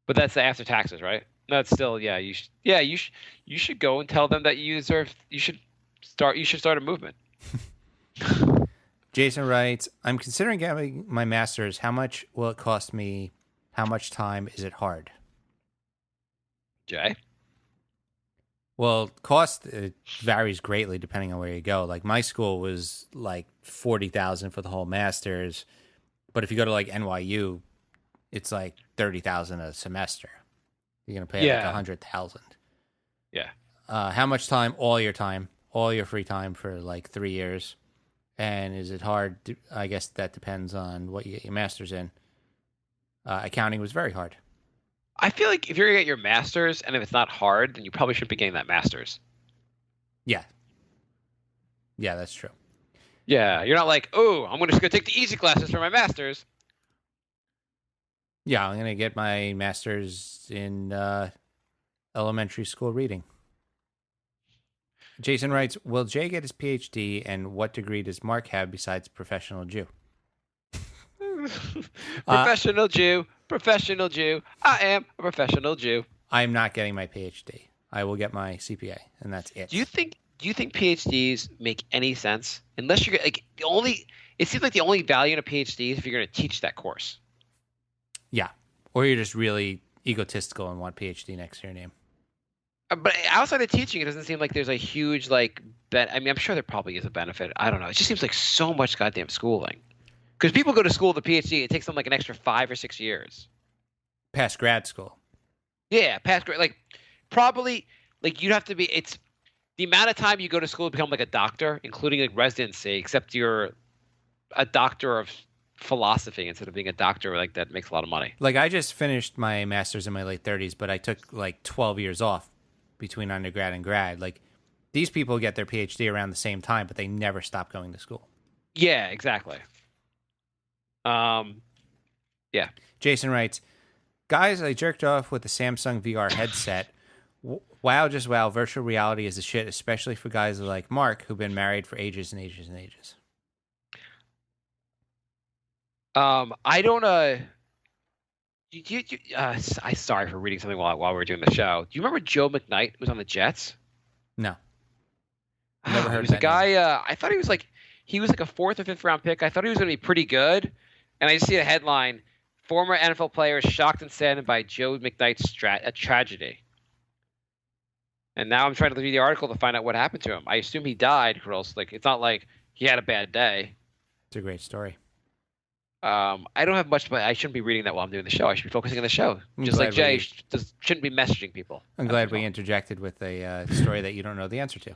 But that's after taxes, right? That's still, yeah. You should go and tell them that you deserve. You should start a movement. Jason writes, I'm considering getting my master's. How much will it cost me? How much time is it hard? Jay? Well, cost it varies greatly depending on where you go. Like my school was like $40,000 for the whole master's, but if you go to like NYU, it's like $30,000 a semester. You're gonna pay like $100,000. Yeah. How much time? All your free time for like 3 years. And is it hard? I guess that depends on what you get your master's in. Accounting was very hard. I feel like if you're gonna get your master's and if it's not hard, then you probably shouldn't be getting that master's. Yeah, that's true. Yeah, you're not like, oh, I'm just gonna take the easy classes for my master's. Yeah, I'm gonna get my master's in elementary school reading. Jason writes, will Jay get his PhD, and what degree does Mark have besides professional Jew? Professional Jew. I am a professional Jew. I am not getting my PhD. I will get my CPA, and that's it. Do you think PhDs make any sense? Unless you're like it seems like the only value in a PhD is if you're going to teach that course. Yeah, or you're just really egotistical and want PhD next to your name. But outside of teaching, it doesn't seem like there's a huge like I mean, I'm sure there probably is a benefit. I don't know. It just seems like so much goddamn schooling. Because people go to school with a PhD, it takes them like an extra 5 or 6 years. Past grad school. Yeah, past grade, like probably like you'd have to be. It's the amount of time you go to school to become like a doctor, including like residency. Except you're a doctor of philosophy instead of being a doctor like that makes a lot of money. Like I just finished my master's in my late 30s, but I took like 12 years off between undergrad and grad. Like these people get their PhD around the same time, but they never stop going to school. Yeah, exactly. Yeah. Jason writes, guys, I jerked off with the Samsung VR headset. Wow, just wow. Virtual reality is the shit, especially for guys like Mark who've been married for ages and ages and ages. I don't. I sorry for reading something while we were doing the show. Do you remember Joe McKnight was on the Jets? No. Never heard He was a that guy. I thought he was like a 4th or 5th round pick. I thought he was going to be pretty good, and I just see a headline: former NFL player is shocked and saddened by Joe McKnight's tragedy. And now I'm trying to read the article to find out what happened to him. I assume he died, or else like it's not like he had a bad day. It's a great story. I don't have much, but I shouldn't be reading that while I'm doing the show. I should be focusing on the show. Just like Jay shouldn't be messaging people. I'm glad we interjected with a story that you don't know the answer to.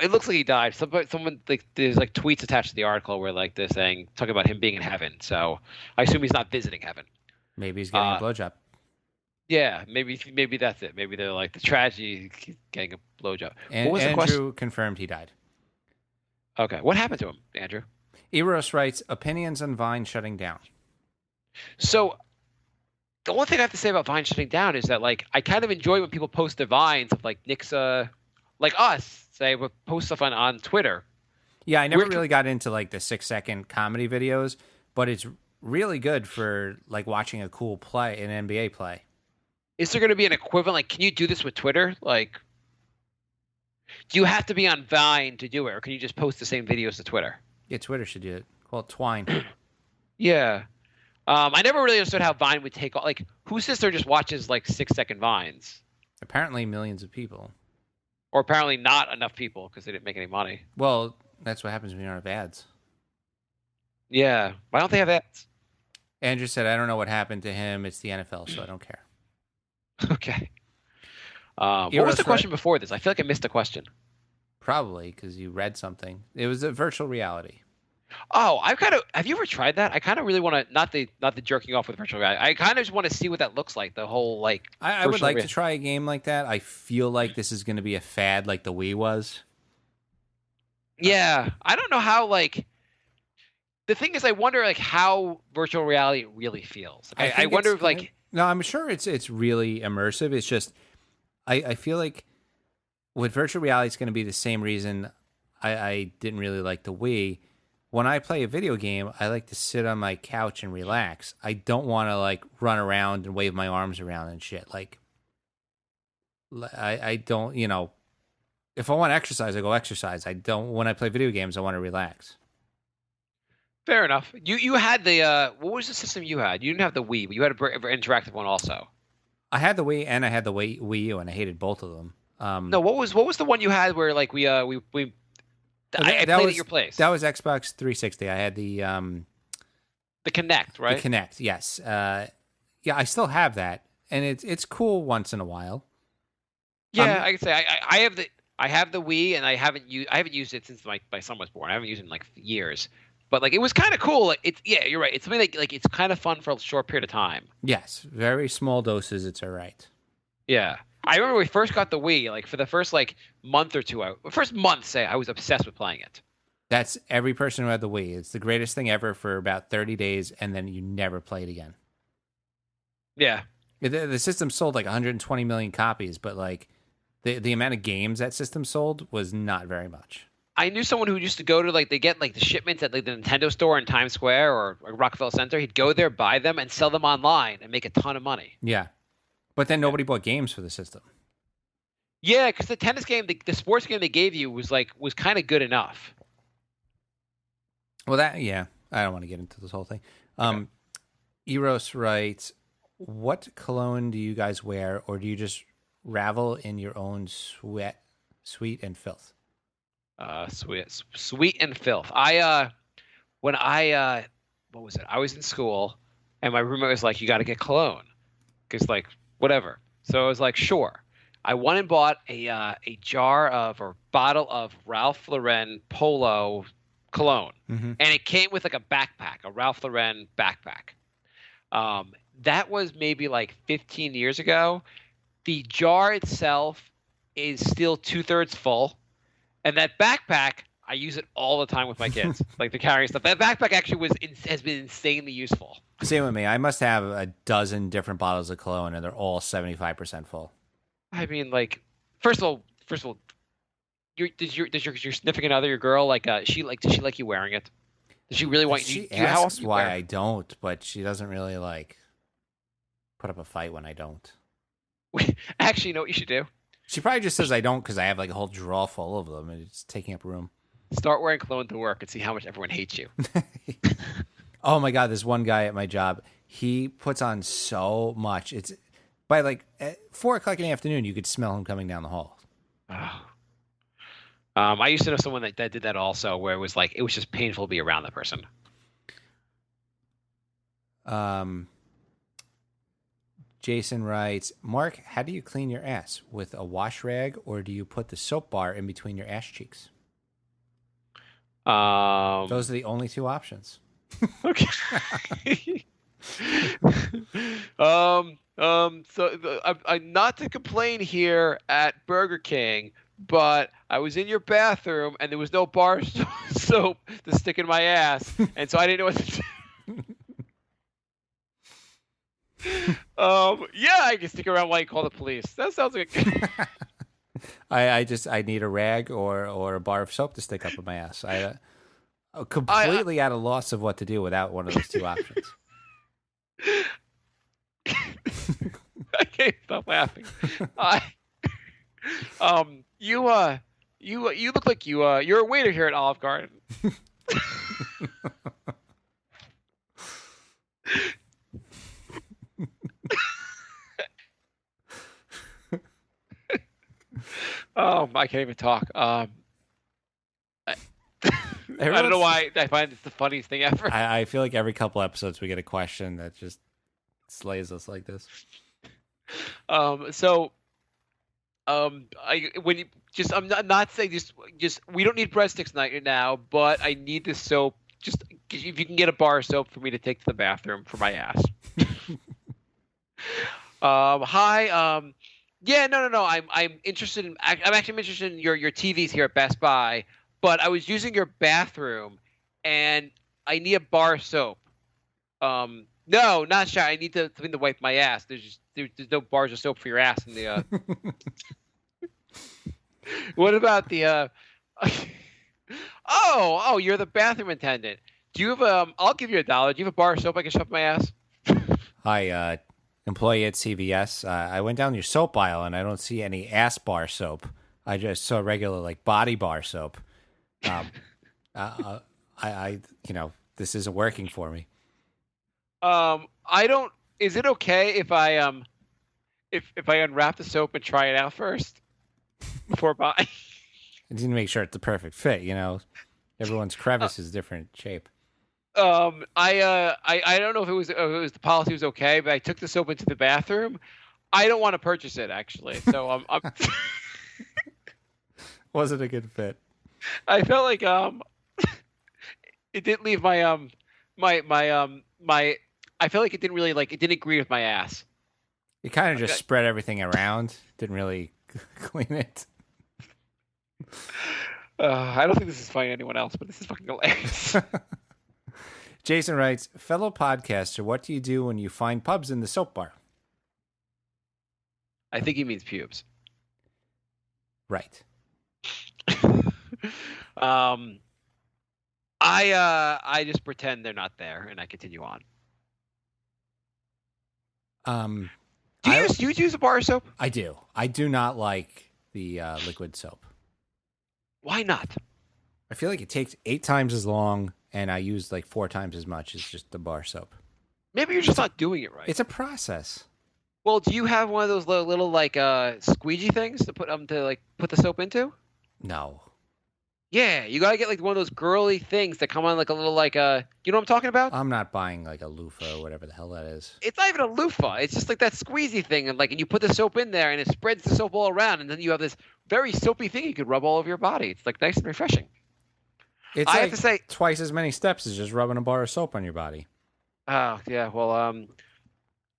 It looks like he died. Someone like there's like tweets attached to the article where like they're talking about him being in heaven. So I assume he's not visiting heaven. Maybe he's getting a blowjob. Yeah, maybe that's it. Maybe they're like the tragedy, he's getting a blowjob. And What was the Andrew question? confirmed he died. Okay, what happened to him, Andrew? Eros writes, opinions on Vine shutting down. So the one thing I have to say about Vine shutting down is that like I kind of enjoy when people post their Vines of like Nixa, like us, say, would post stuff on Twitter. Yeah, I never really got into like the 6-second comedy videos, but it's really good for like watching a cool play, an NBA play. Is there going to be an equivalent? Like, can you do this with Twitter? Like, do you have to be on Vine to do it, or can you just post the same videos to Twitter? Yeah, Twitter should do it. Call it Twine. Yeah. I never really understood how Vine would take off. Like, who sits there and just watches like 6-second Vines? Apparently millions of people. Or apparently not enough people because they didn't make any money. Well, that's what happens when you don't have ads. Yeah. Why don't they have ads? Andrew said, I don't know what happened to him. It's the NFL, so I don't care. Okay. What was the question before this? I feel like I missed a question. Probably because you read something. It was a virtual reality. Oh, have you ever tried that? I kind of really want to, not the jerking off with virtual reality. I kind of just want to see what that looks like. The whole like. I would like to try a game like that. I feel like this is going to be a fad like the Wii was. Yeah. I don't know how like. The thing is, I wonder like how virtual reality really feels. I wonder if like. No, I'm sure it's really immersive. It's just, I feel like with virtual reality, it's going to be the same reason I didn't really like the Wii. When I play a video game, I like to sit on my couch and relax. I don't want to like run around and wave my arms around and shit. Like, I don't, if I want to exercise, I go exercise. I don't, when I play video games, I want to relax. Fair enough. You had the what was the system you had? You didn't have the Wii, but you had an interactive one also. I had the Wii and I had the Wii U, and I hated both of them. No, what was the one you had where like I played at your place? That was Xbox 360. I had the Kinect, right? The Kinect, yes. Yeah, I still have that, and it's cool once in a while. Yeah, I can say I have the Wii, and I haven't used it since my son was born. I haven't used it in like years. But like it was kind of cool. Like, you're right. It's something like it's kind of fun for a short period of time. Yes, very small doses. It's all right. Yeah, I remember when we first got the Wii. Like for the first like month or two, first month, I was obsessed with playing it. That's every person who had the Wii. It's the greatest thing ever for about 30 days, and then you never play it again. Yeah, the system sold like 120 million copies, but like the amount of games that system sold was not very much. I knew someone who used to go to like they get like the shipments at like the Nintendo store in Times Square or Rockefeller Center. He'd go there, buy them, and sell them online and make a ton of money. Yeah, but then nobody bought games for the system. Yeah, because the tennis game, the sports game they gave you was kind of good enough. Well, I don't want to get into this whole thing. Okay. Eros writes, What cologne do you guys wear, or do you just ravel in your own sweet and filth? Sweet and filth. When I what was it? I was in school, and my roommate was like, "You got to get cologne," because like whatever. So I was like, "Sure." I went and bought a jar of or bottle of Ralph Lauren Polo cologne, and it came with like a backpack, a Ralph Lauren backpack. That was maybe like 15 years ago. The jar itself is still 2/3 full. And that backpack, I use it all the time with my kids, like the carrying stuff. That backpack actually has been insanely useful. Same with me. I must have a dozen different bottles of cologne, and they're all 75% full. I mean, like, first of all, does your significant other, your girl, does she like you wearing it? Does she really want you? She How asks often you why wear it? I don't, but she doesn't really like put up a fight when I don't. Actually, you know what you should do? She probably just says I don't because I have like a whole drawer full of them, and it's taking up room. Start wearing cologne to work and see how much everyone hates you. Oh my God, there's one guy at my job. He puts on so much. It's by like at 4:00 in the afternoon, you could smell him coming down the hall. Oh. I used to know someone that did that also, where it was just painful to be around that person. Jason writes, Mark, how do you clean your ass? With a wash rag, or do you put the soap bar in between your ass cheeks? Those are the only two options. Okay. I'm not to complain here at Burger King, but I was in your bathroom and there was no bar soap to stick in my ass, and so I didn't know what to do. Yeah, I can stick around while you call the police. That sounds like I need a rag or a bar of soap to stick up in my ass. I'm completely at a loss of what to do without one of those two options. I can't stop laughing. You look like you're a waiter here at Olive Garden. I can't even talk. I don't know why I find it's the funniest thing ever. I feel like every couple episodes we get a question that just slays us like this. I'm not saying just we don't need breadsticks right now, but I need the soap. Just if you can get a bar of soap for me to take to the bathroom for my ass. Hi. Yeah, no. I'm interested in. I'm actually interested in your TVs here at Best Buy, but I was using your bathroom, and I need a bar of soap. No, not sure. I need something to wipe my ass. There's no bars of soap for your ass in the. What about the? Oh, you're the bathroom attendant. Do you have I'll give you $1. Do you have a bar of soap I can shove my ass? Hi, employee at CVS. I went down your soap aisle and I don't see any ass bar soap. I just saw regular like body bar soap. This isn't working for me. I don't. Is it okay if I if I unwrap the soap and try it out first before buying? I need to make sure it's the perfect fit. Everyone's crevice is different shape. I don't know if it was the policy was okay, but I took the soap into the bathroom. I don't want to purchase it actually, so I'm Was it a good fit? I felt like it didn't leave my I felt like it didn't really it didn't agree with my ass. You kind of just spread everything around. Didn't really clean it. I don't think this is funny to anyone else, but this is fucking hilarious. Jason writes, fellow podcaster, what do you do when you find pubs in the soap bar? I think he means pubes. Right. I just pretend they're not there and I continue on. Do you use a bar of soap? I do. I do not like the liquid soap. Why not? I feel like it takes 8 times as long, and I use like 4 times as much as just the bar soap. Maybe you're just not doing it right. It's a process. Well, do you have one of those little like squeegee things to put put the soap into? No. Yeah, you gotta get like one of those girly things that come on like a little you know what I'm talking about? I'm not buying like a loofah or whatever the hell that is. It's not even a loofah. It's just like that squeezy thing, and you put the soap in there, and it spreads the soap all around, and then you have this very soapy thing you could rub all over your body. It's like nice and refreshing. It's I like have to say, twice as many steps as just rubbing a bar of soap on your body. oh yeah, well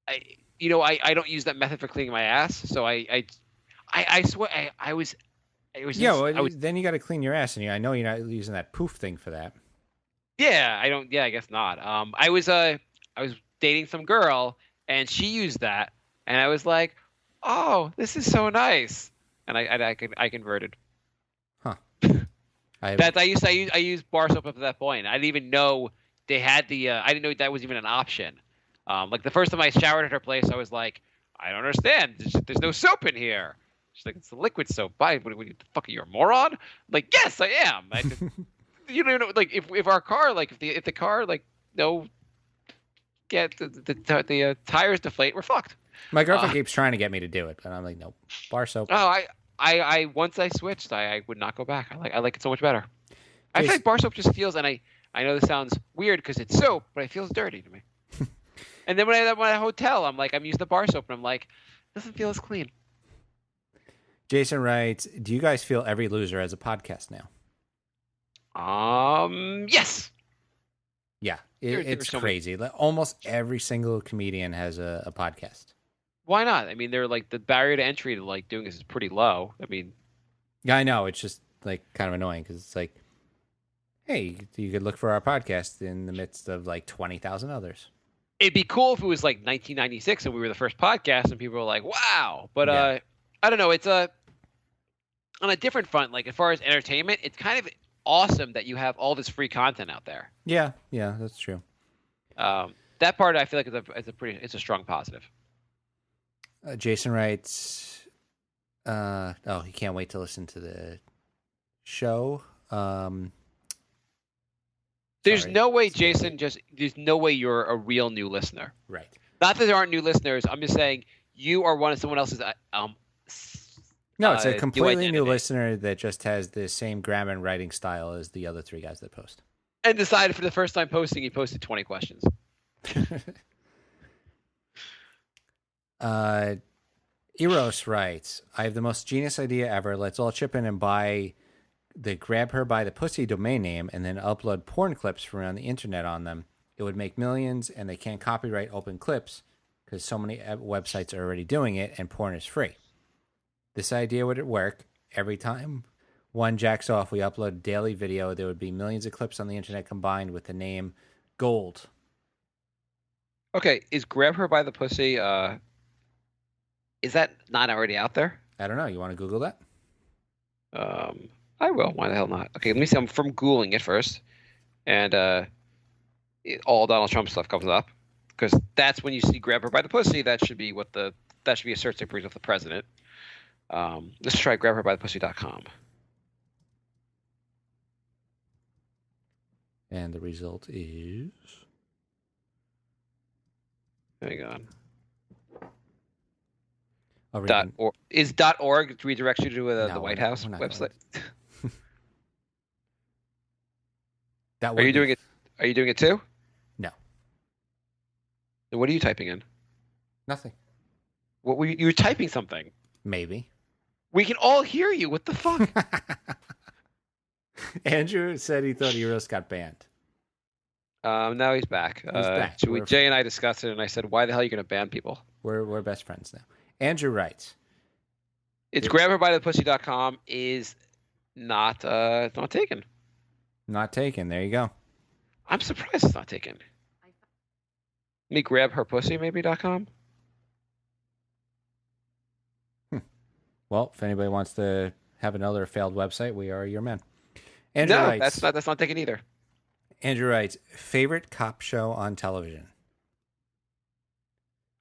I don't use that method for cleaning my ass, so I swear I was Yeah, well, then you got to clean your ass, and I know you're not using that poof thing for that. yeah, I don't. Yeah, I guess not. I was dating some girl, and she used that, and I was like, "Oh, this is so nice," and I converted. Huh. I used bar soap up to that point. I didn't even know they had the. I didn't know that was even an option. Like the first time I showered at her place, I was like, "I don't understand. There's no soap in here." She's like, "It's the liquid soap. What the fuck are you, a moron?" I'm like, yes, I am. You know, like if our car, like if the car, like no, get the tires deflate, we're fucked. My girlfriend keeps trying to get me to do it, but I'm like, nope. Bar soap. Oh, I once I switched, I would not go back. I like it so much better. I feel like bar soap just feels, and I know this sounds weird because it's soap, but it feels dirty to me. And then when I'm at a hotel, I'm using the bar soap, and I'm like, it doesn't feel as clean. Jason writes, do you guys feel every loser has a podcast now? Yes. Yeah, it's so crazy. Almost every single comedian has a podcast. Why not? I mean, they're like the barrier to entry to like doing this is pretty low. I mean, yeah, I know. It's just like kind of annoying because it's like, hey, you could look for our podcast in the midst of like 20,000 others. It'd be cool if it was like 1996 and we were the first podcast and people were like, wow. But Yeah. I don't know. It's on a different front. Like as far as entertainment, it's kind of awesome that you have all this free content out there. Yeah, that's true. That part I feel like it's a strong positive. Jason writes, he can't wait to listen to the show. There's Sorry. no way, Jason. There's no way you're a real new listener. Right. Not that there aren't new listeners. I'm just saying you are one of someone else's. No, it's a new completely new identity. listener that just has the same grammar and writing style as the other three guys that post. And decided for the first time posting, he posted 20 questions. Eros writes, I have the most genius idea ever. Let's all chip in and buy the Grab Her by the Pussy domain name and then upload porn clips from around the internet on them. It would make millions, and they can't copyright open clips because so many websites are already doing it, and porn is free. This idea would work. Every time one jacks off, we upload a daily video. There would be millions of clips on the internet combined with the name Gold. Okay, is Grab Her by the Pussy, is that not already out there? I don't know. You want to Google that? I will. Why the hell not? Okay, let me see. I'm from Googling it first. And all Donald Trump stuff comes up. Because that's when you see Grab Her by the Pussy. That should be that should be a search that brings up the president. Let's try grabherbythepussy.com. And the result is... Hang on. I'll read them. Is .org redirects you to the No, White we're not- House we're not website? That Are you doing it? Are you doing it too? No. Then what are you typing in? Nothing. What were you were typing something? Maybe. We can all hear you. What the fuck? Andrew said he thought Eros got banned. Now he's back. He's back. Jay and I discussed it, and I said, "Why the hell are you going to ban people?" We're best friends now. Andrew writes, It's grabherbythepussy.com is not taken. not taken. There you go. I'm surprised it's not taken. Let me grab her pussy maybe.com. Well, if anybody wants to have another failed website, we are your men. Andrew No, writes, that's not taken either. Andrew writes, favorite cop show on television?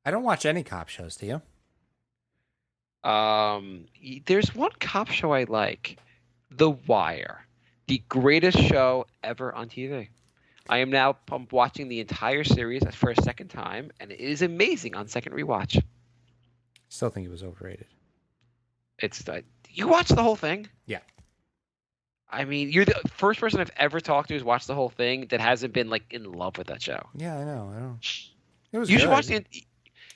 I don't watch any cop shows, do you? There's one cop show I like, The Wire, the greatest show ever on TV. I am now watching the entire series for a second time, and it is amazing on second rewatch. Still think it was overrated. It's you watched the whole thing? Yeah. I mean, you're the first person I've ever talked to who's watched the whole thing that hasn't been like in love with that show. Yeah, I know. I don't. It was. You good. should watch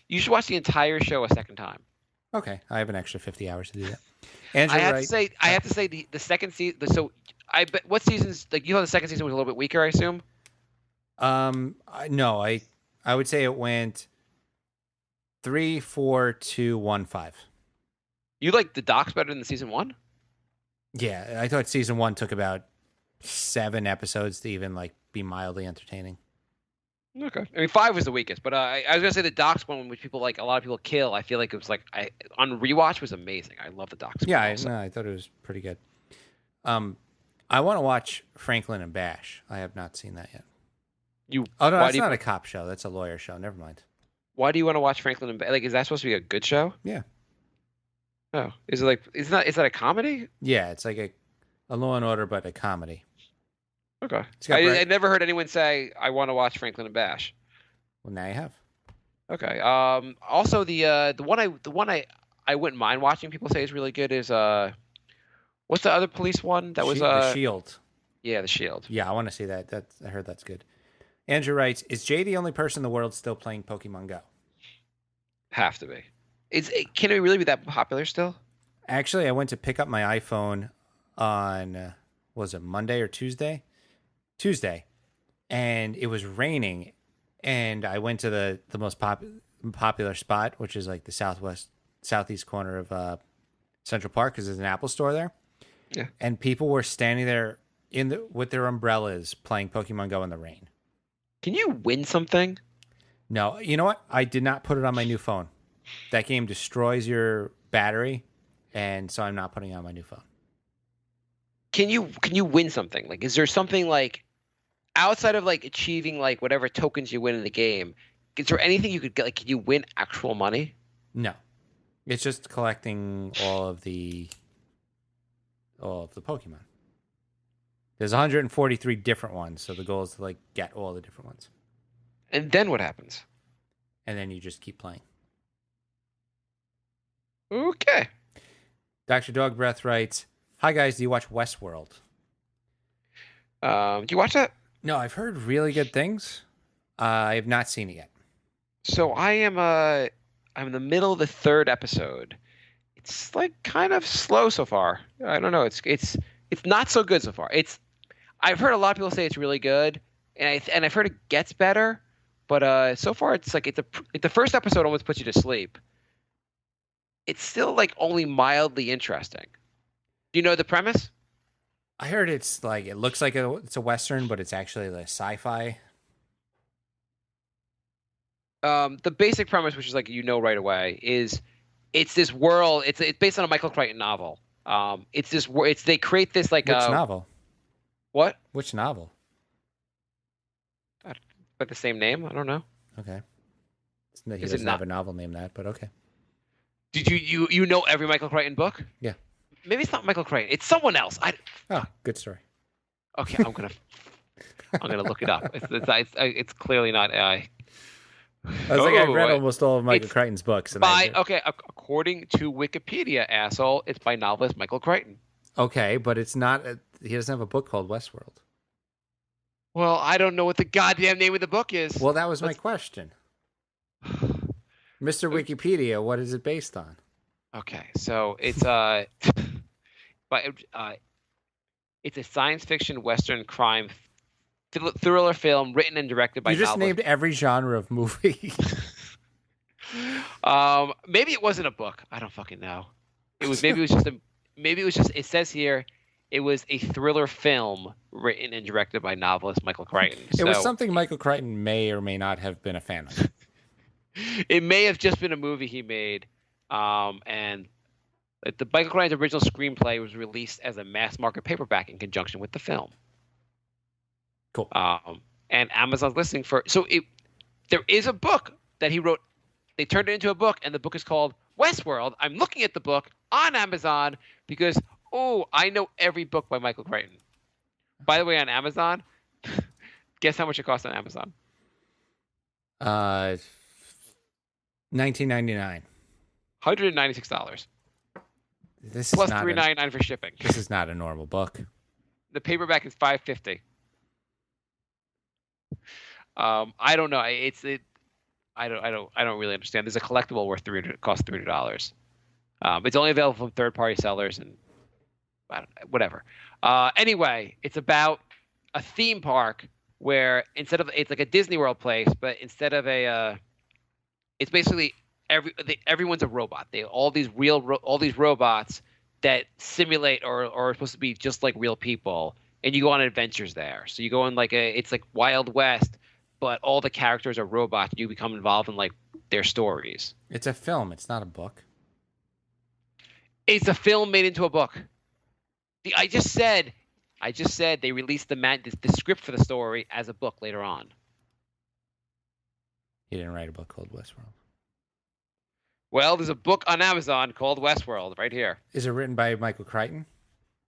you should watch the entire show a second time. Okay, I have an extra 50 hours to do that. Andrew, I have right? to say the second season. So I bet what seasons like you know the second season was a little bit weaker, I assume. No, I would say it went 3, 4, 2, 1, 5. You like the docs better than season 1? Yeah, I thought season 1 took about 7 episodes to even like be mildly entertaining. Okay. I mean, 5 was the weakest, but I was gonna say the docs one, which people like a lot of people kill. I feel like it was like on rewatch was amazing. I love the docs. Yeah, one I thought it was pretty good. I want to watch Franklin and Bash. I have not seen that yet. Oh no, that's not a cop show. That's a lawyer show. Never mind. Why do you want to watch Franklin and Bash? Like, is that supposed to be a good show? Yeah. Oh, is it like is that a comedy? Yeah, it's like a Law and Order, but a comedy. Okay. got I never heard anyone say I want to watch Franklin and Bash. Well, now you have. Okay. Also the one I wouldn't mind watching. People say is really good. Is what's the other police one that was The Shield. Yeah, The Shield. Yeah, I want to see that. I heard that's good. Andrew writes, "Is Jay the only person in the world still playing Pokemon Go?" Have to be. Can it really be that popular still? Actually, I went to pick up my iPhone on was it Monday or Tuesday? Tuesday, and it was raining, and I went to the most popular spot, which is like the southeast corner of Central Park, because there's an Apple store there. Yeah. And people were standing there with their umbrellas playing Pokemon Go in the rain. Can you win something? No, you know what? I did not put it on my new phone. That game destroys your battery, and so I'm not putting it on my new phone. Can you win something? Like, is there something like outside of like achieving like whatever tokens you win in the game? Is there anything you could get? Like, can you win actual money? No, it's just collecting all of the Pokemon. There's 143 different ones, so the goal is to like get all the different ones, And then what happens? and then you just keep playing. Okay. Dr. Dog Breath writes, "Hi guys, do you watch Westworld?" Do you watch that? No, I've heard really good things. I have not seen it yet. So I'm in the middle of the 3rd episode. It's like kind of slow so far. I don't know. It's not so good so far. I've heard a lot of people say it's really good, and I've heard it gets better, but so far it's like the first episode almost puts you to sleep. It's still like only mildly interesting. Do you know the premise? I heard it's like it looks like it's a Western, but it's actually like sci-fi. The basic premise, which is like right away, is it's this world. It's based on a Michael Crichton novel. They create this like Which novel? What? Which novel? But the same name? I don't know. Okay. He Is it doesn't not? have a novel named that, but okay. Did you know every Michael Crichton book? Yeah. Maybe it's not Michael Crichton. It's someone else. Oh, good story. Okay, I'm gonna look it up. It's clearly not AI. I was like, I've read almost all of Michael It's Crichton's books. And according to Wikipedia, asshole, it's by novelist Michael Crichton. Okay, but it's not. He doesn't have a book called Westworld. Well, I don't know what the goddamn name of the book is. Well, that was my question. Mr. Wikipedia, what is it based on? Okay, so it's it's a science fiction western crime thriller film written and directed by. You just novelist. named every genre of movie. Maybe it wasn't a book. I don't fucking know. It says here it was a thriller film written and directed by novelist Michael Crichton. It was something Michael Crichton may or may not have been a fan of. It may have just been a movie he made, and the Michael Crichton's original screenplay was released as a mass market paperback in conjunction with the film. Cool. And Amazon's listening for there is a book that he wrote. They turned it into a book, and the book is called Westworld. I'm looking at the book on Amazon because I know every book by Michael Crichton. By the way, on Amazon, Guess how much it costs on Amazon? $19.99. $196 This plus is not $3.99 for shipping. this is not a normal book. The paperback is $5.50. I don't know. I don't really understand. There's a collectible worth costs $300. It's only available from third-party sellers and whatever. Anyway, it's about a theme park where it's like a Disney World place, but instead of it's basically everyone's a robot. All these robots that simulate or are supposed to be just like real people, and you go on adventures there. So you go on it's like Wild West, but all the characters are robots. You become involved in like their stories. It's a film. It's not a book. It's a film made into a book. I just said they released the script for the story as a book later on. He didn't write a book called Westworld. Well, there's a book on Amazon called Westworld right here. Is it written by Michael Crichton?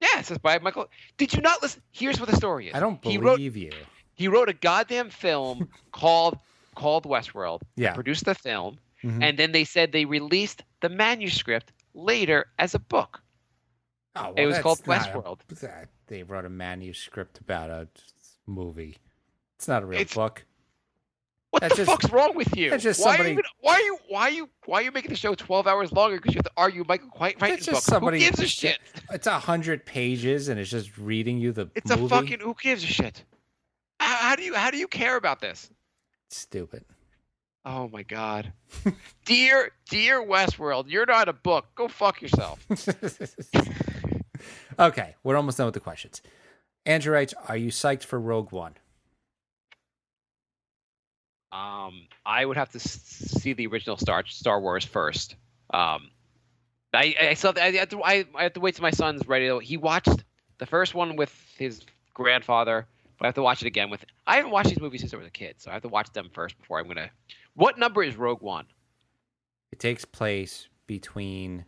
Yeah, it says by Michael. Did you not listen? Here's what the story is. I don't believe you. He wrote a goddamn film called Westworld. Yeah. He produced the film, Mhm. and then they said they released the manuscript later as a book. Oh, well, It was that's called not Westworld. They wrote a manuscript about a movie. It's not a real It's- book. What That's the just- fuck's wrong with you? that's just why somebody- are you making the show 12 hours longer because you have to argue Michael Crichton's book? just somebody- Who gives a shit? It's 100 pages, and it's just reading you the It's movie. a fucking who gives a shit? How do you care about this? Stupid. Oh my god. dear Westworld, you're not a book. Go fuck yourself. Okay, we're almost done with the questions. Andrew writes, "Are you psyched for Rogue One?" I would have to see the original Star Wars first. I have to wait till my son's ready. He watched the first one with his grandfather, but I have to watch it again with. I haven't watched these movies since I was a kid, so I have to watch them first before I'm gonna. What number is Rogue One? It takes place between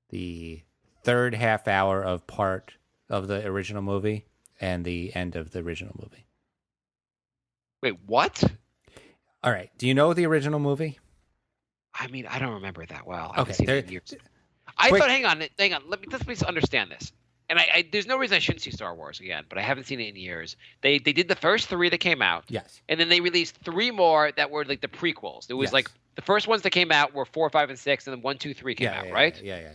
the third half hour of part of the original movie and the end of the original movie. Wait, what? All right. Do you know the original movie? I mean, I don't remember it that well. I Okay, haven't seen it in years. I quick- thought, hang on. Let's please understand this. And there's no reason I shouldn't see Star Wars again, but I haven't seen it in years. They did the first 3 that came out, Yes. and then they released 3 more that were like the prequels. It was Yes. like the first ones that came out were 4, 5, and 6, and then 1, 2, 3 came out, right? Yeah.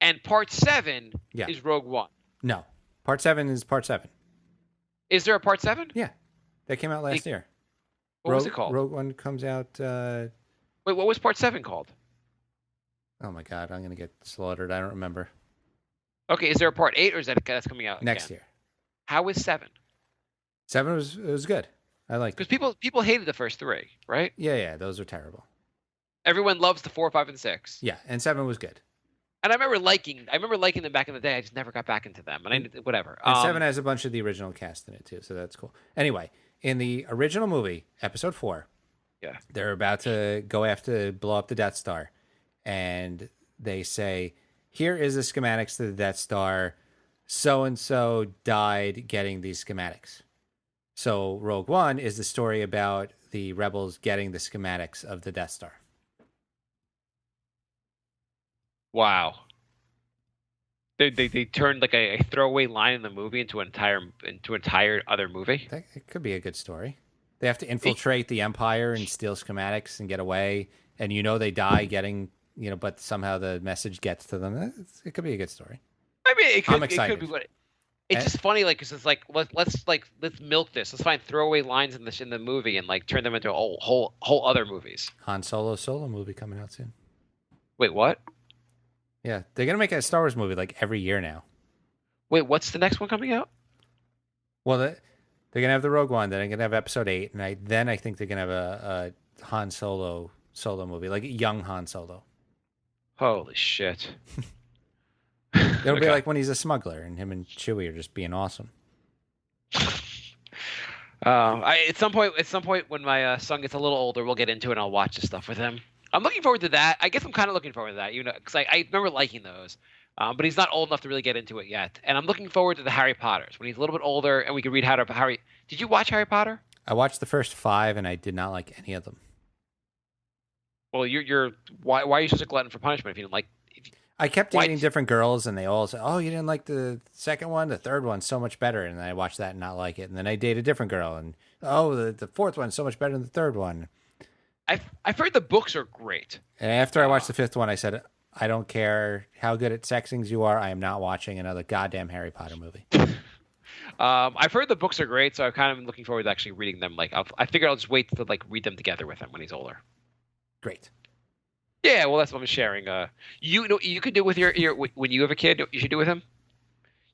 And part 7 Yeah. is Rogue One. No. Part 7 is part 7. Is there a part 7? Yeah. That came out last year. What was it called? Rogue One comes out. Wait, what was part 7 called? Oh my God, I'm gonna get slaughtered. I don't remember. Okay, is there a part 8, or is that's coming out Next again? year. How is 7? 7 was good. I liked Because it. people hated the first 3, right? Yeah. Those are terrible. Everyone loves the 4, 5, and 6. Yeah, and 7 was good. And I remember liking them back in the day. I just never got back into them. And whatever. And 7 has a bunch of the original cast in it too, so that's cool. Anyway, in the original movie, Episode 4, Yeah. they're about to blow up the Death Star, and they say, "Here is the schematics to the Death Star. So and so died getting these schematics." So Rogue One is the story about the rebels getting the schematics of the Death Star. Wow. They turned like a throwaway line in the movie into an entire other movie. It could be a good story. They have to infiltrate the Empire and steal schematics and get away, and they die getting, but somehow the message gets to them. It could be a good story. I mean, it I'm could excited. be what. It's just funny, like, 'cause it's like let's milk this. Let's find throwaway lines in the movie and like turn them into whole other movies. Han Solo movie coming out soon. Wait, what? Yeah, they're gonna make a Star Wars movie like every year now. Wait, what's the next one coming out? Well, they're gonna have the Rogue One, then they're gonna have Episode 8, and I think they're gonna have a Han Solo movie, like young Han Solo. Holy shit! It'll be Okay. like when he's a smuggler and him and Chewie are just being awesome. At some point when my son gets a little older, we'll get into it and I'll watch the stuff with him. I'm looking forward to that. I guess I'm kind of looking forward to that, because I remember liking those. But he's not old enough to really get into it yet. And I'm looking forward to the Harry Potters when he's a little bit older and we can read Did you watch Harry Potter? I watched the first 5 and I did not like any of them. Well, you're why are you such a glutton for punishment if you didn't like? I kept Why- dating different girls, and they all said, "Oh, you didn't like the second one? The third one's so much better." And then I watched that and not like it. And then I dated a different girl, and the fourth one's so much better than the third one. I've heard the books are great. And after I watched the 5th one, I said, "I don't care how good at sex things you are. I am not watching another goddamn Harry Potter movie." I've heard the books are great, so I'm kind of looking forward to actually reading them. Like, I figure I'll just wait to like read them together with him when he's older. Great. Yeah, well, that's what I'm sharing. You know, you could do with your when you have a kid, you should do with him.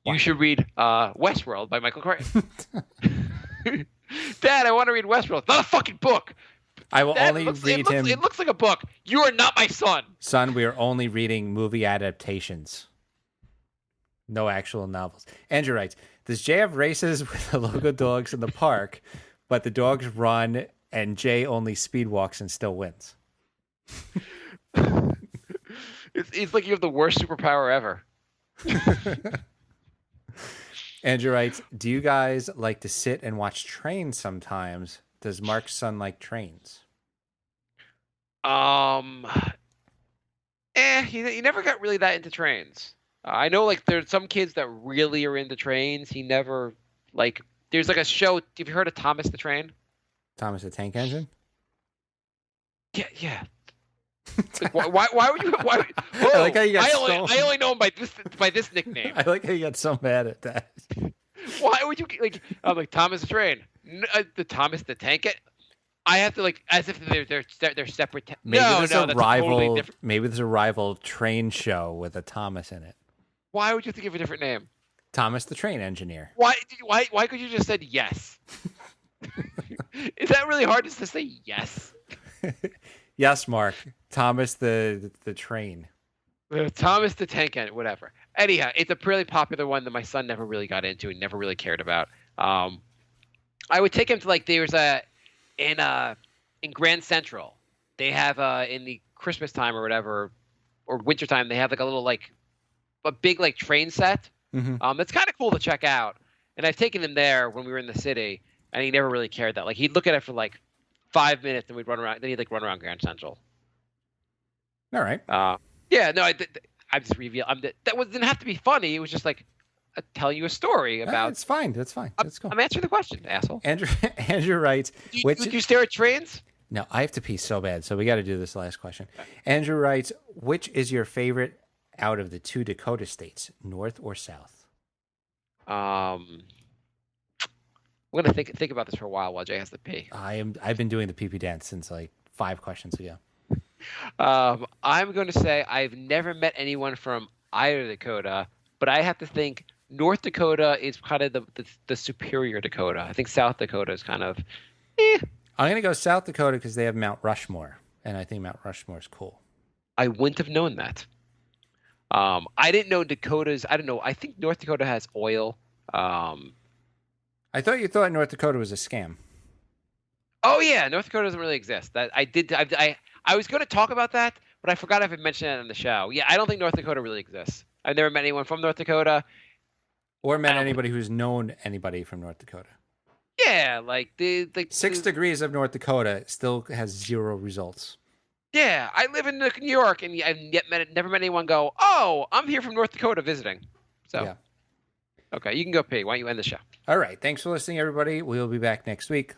You should read Westworld by Michael Crichton. Dad, I want to read Westworld. It's not a fucking book. I will Dad, only it read him. It looks like a book. You are not my son. Son, we are only reading movie adaptations. No actual novels. Andrew writes, does Jay have races with the local dogs in the park, but the dogs run and Jay only speed walks and still wins? It's like you have the worst superpower ever. Andrew writes, do you guys like to sit and watch trains sometimes? Does Mark's son like trains? He never got really that into trains. I know, like, there's some kids that really are into trains. He never, like, there's like a show. Have you heard of Thomas the Train? Thomas the Tank Engine? Yeah. Like, why would you? Why? Whoa, I like how you got I only know him by this nickname. I like how you got so mad at that. Why would you like? I'm like Thomas the Train, the Thomas the Tank. I have to like as if they're separate. Maybe no, there's no, a that's rival. Totally different. Maybe there's a rival train show with a Thomas in it. Why would you have to give a different name? Thomas the Train Engineer. Why could you just said yes? Is that really hard just to say yes? Yes, Mark. Thomas the Train. Thomas the Tank Engine, whatever. Anyhow, it's a pretty popular one that my son never really got into and never really cared about. I would take him to like there's in Grand Central. They have in the Christmas time or whatever or winter time they have like a big like train set. Mm-hmm. That's kind of cool to check out. And I've taken him there when we were in the city, and he never really cared that. Like he'd look at it for like 5 minutes, and we'd run around. Then he'd like run around Grand Central. All right. Yeah, no, I just reveal. Didn't have to be funny. It was just like telling you a story about. It's fine. That's fine. That's cool. I'm answering the question, asshole. Andrew writes, Do you stare at trains? No, I have to pee so bad, so we got to do this last question. Andrew writes, which is your favorite out of the 2 Dakota states, North or South? I'm gonna think about this for a while Jay has to pee. I've been doing the pee dance since like 5 questions ago. I'm going to say I've never met anyone from either Dakota, but I have to think North Dakota is kind of the superior Dakota. I think South Dakota is kind of. I'm going to go South Dakota because they have Mount Rushmore, and I think Mount Rushmore is cool. I wouldn't have known that. I didn't know Dakota's. I don't know. I think North Dakota has oil. I thought you thought North Dakota was a scam. Oh yeah, North Dakota doesn't really exist. I was going to talk about that, but I forgot if I mentioned it on the show. Yeah, I don't think North Dakota really exists. I've never met anyone from North Dakota. Or met anybody who's known anybody from North Dakota. Yeah, like the 6 degrees of North Dakota still has 0 results. Yeah, I live in New York, and I've never met anyone go, "Oh, I'm here from North Dakota visiting." So, Yeah. Okay, you can go pee. Why don't you end the show? All right. Thanks for listening, everybody. We'll be back next week.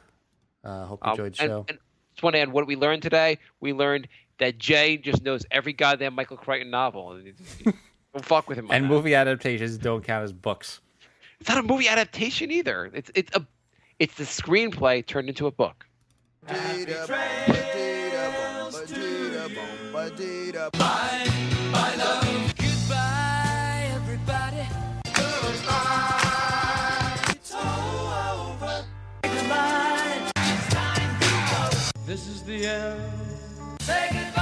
Hope you enjoyed the show. And just want to add what we learned today. We learned that Jay just knows every goddamn Michael Crichton novel. Don't fuck with him. And movie adaptations don't count as books. It's not a movie adaptation either. It's the screenplay turned into a book. Goodbye, everybody. It's all over. Goodbye. It's time to go. This is the end. Say goodbye.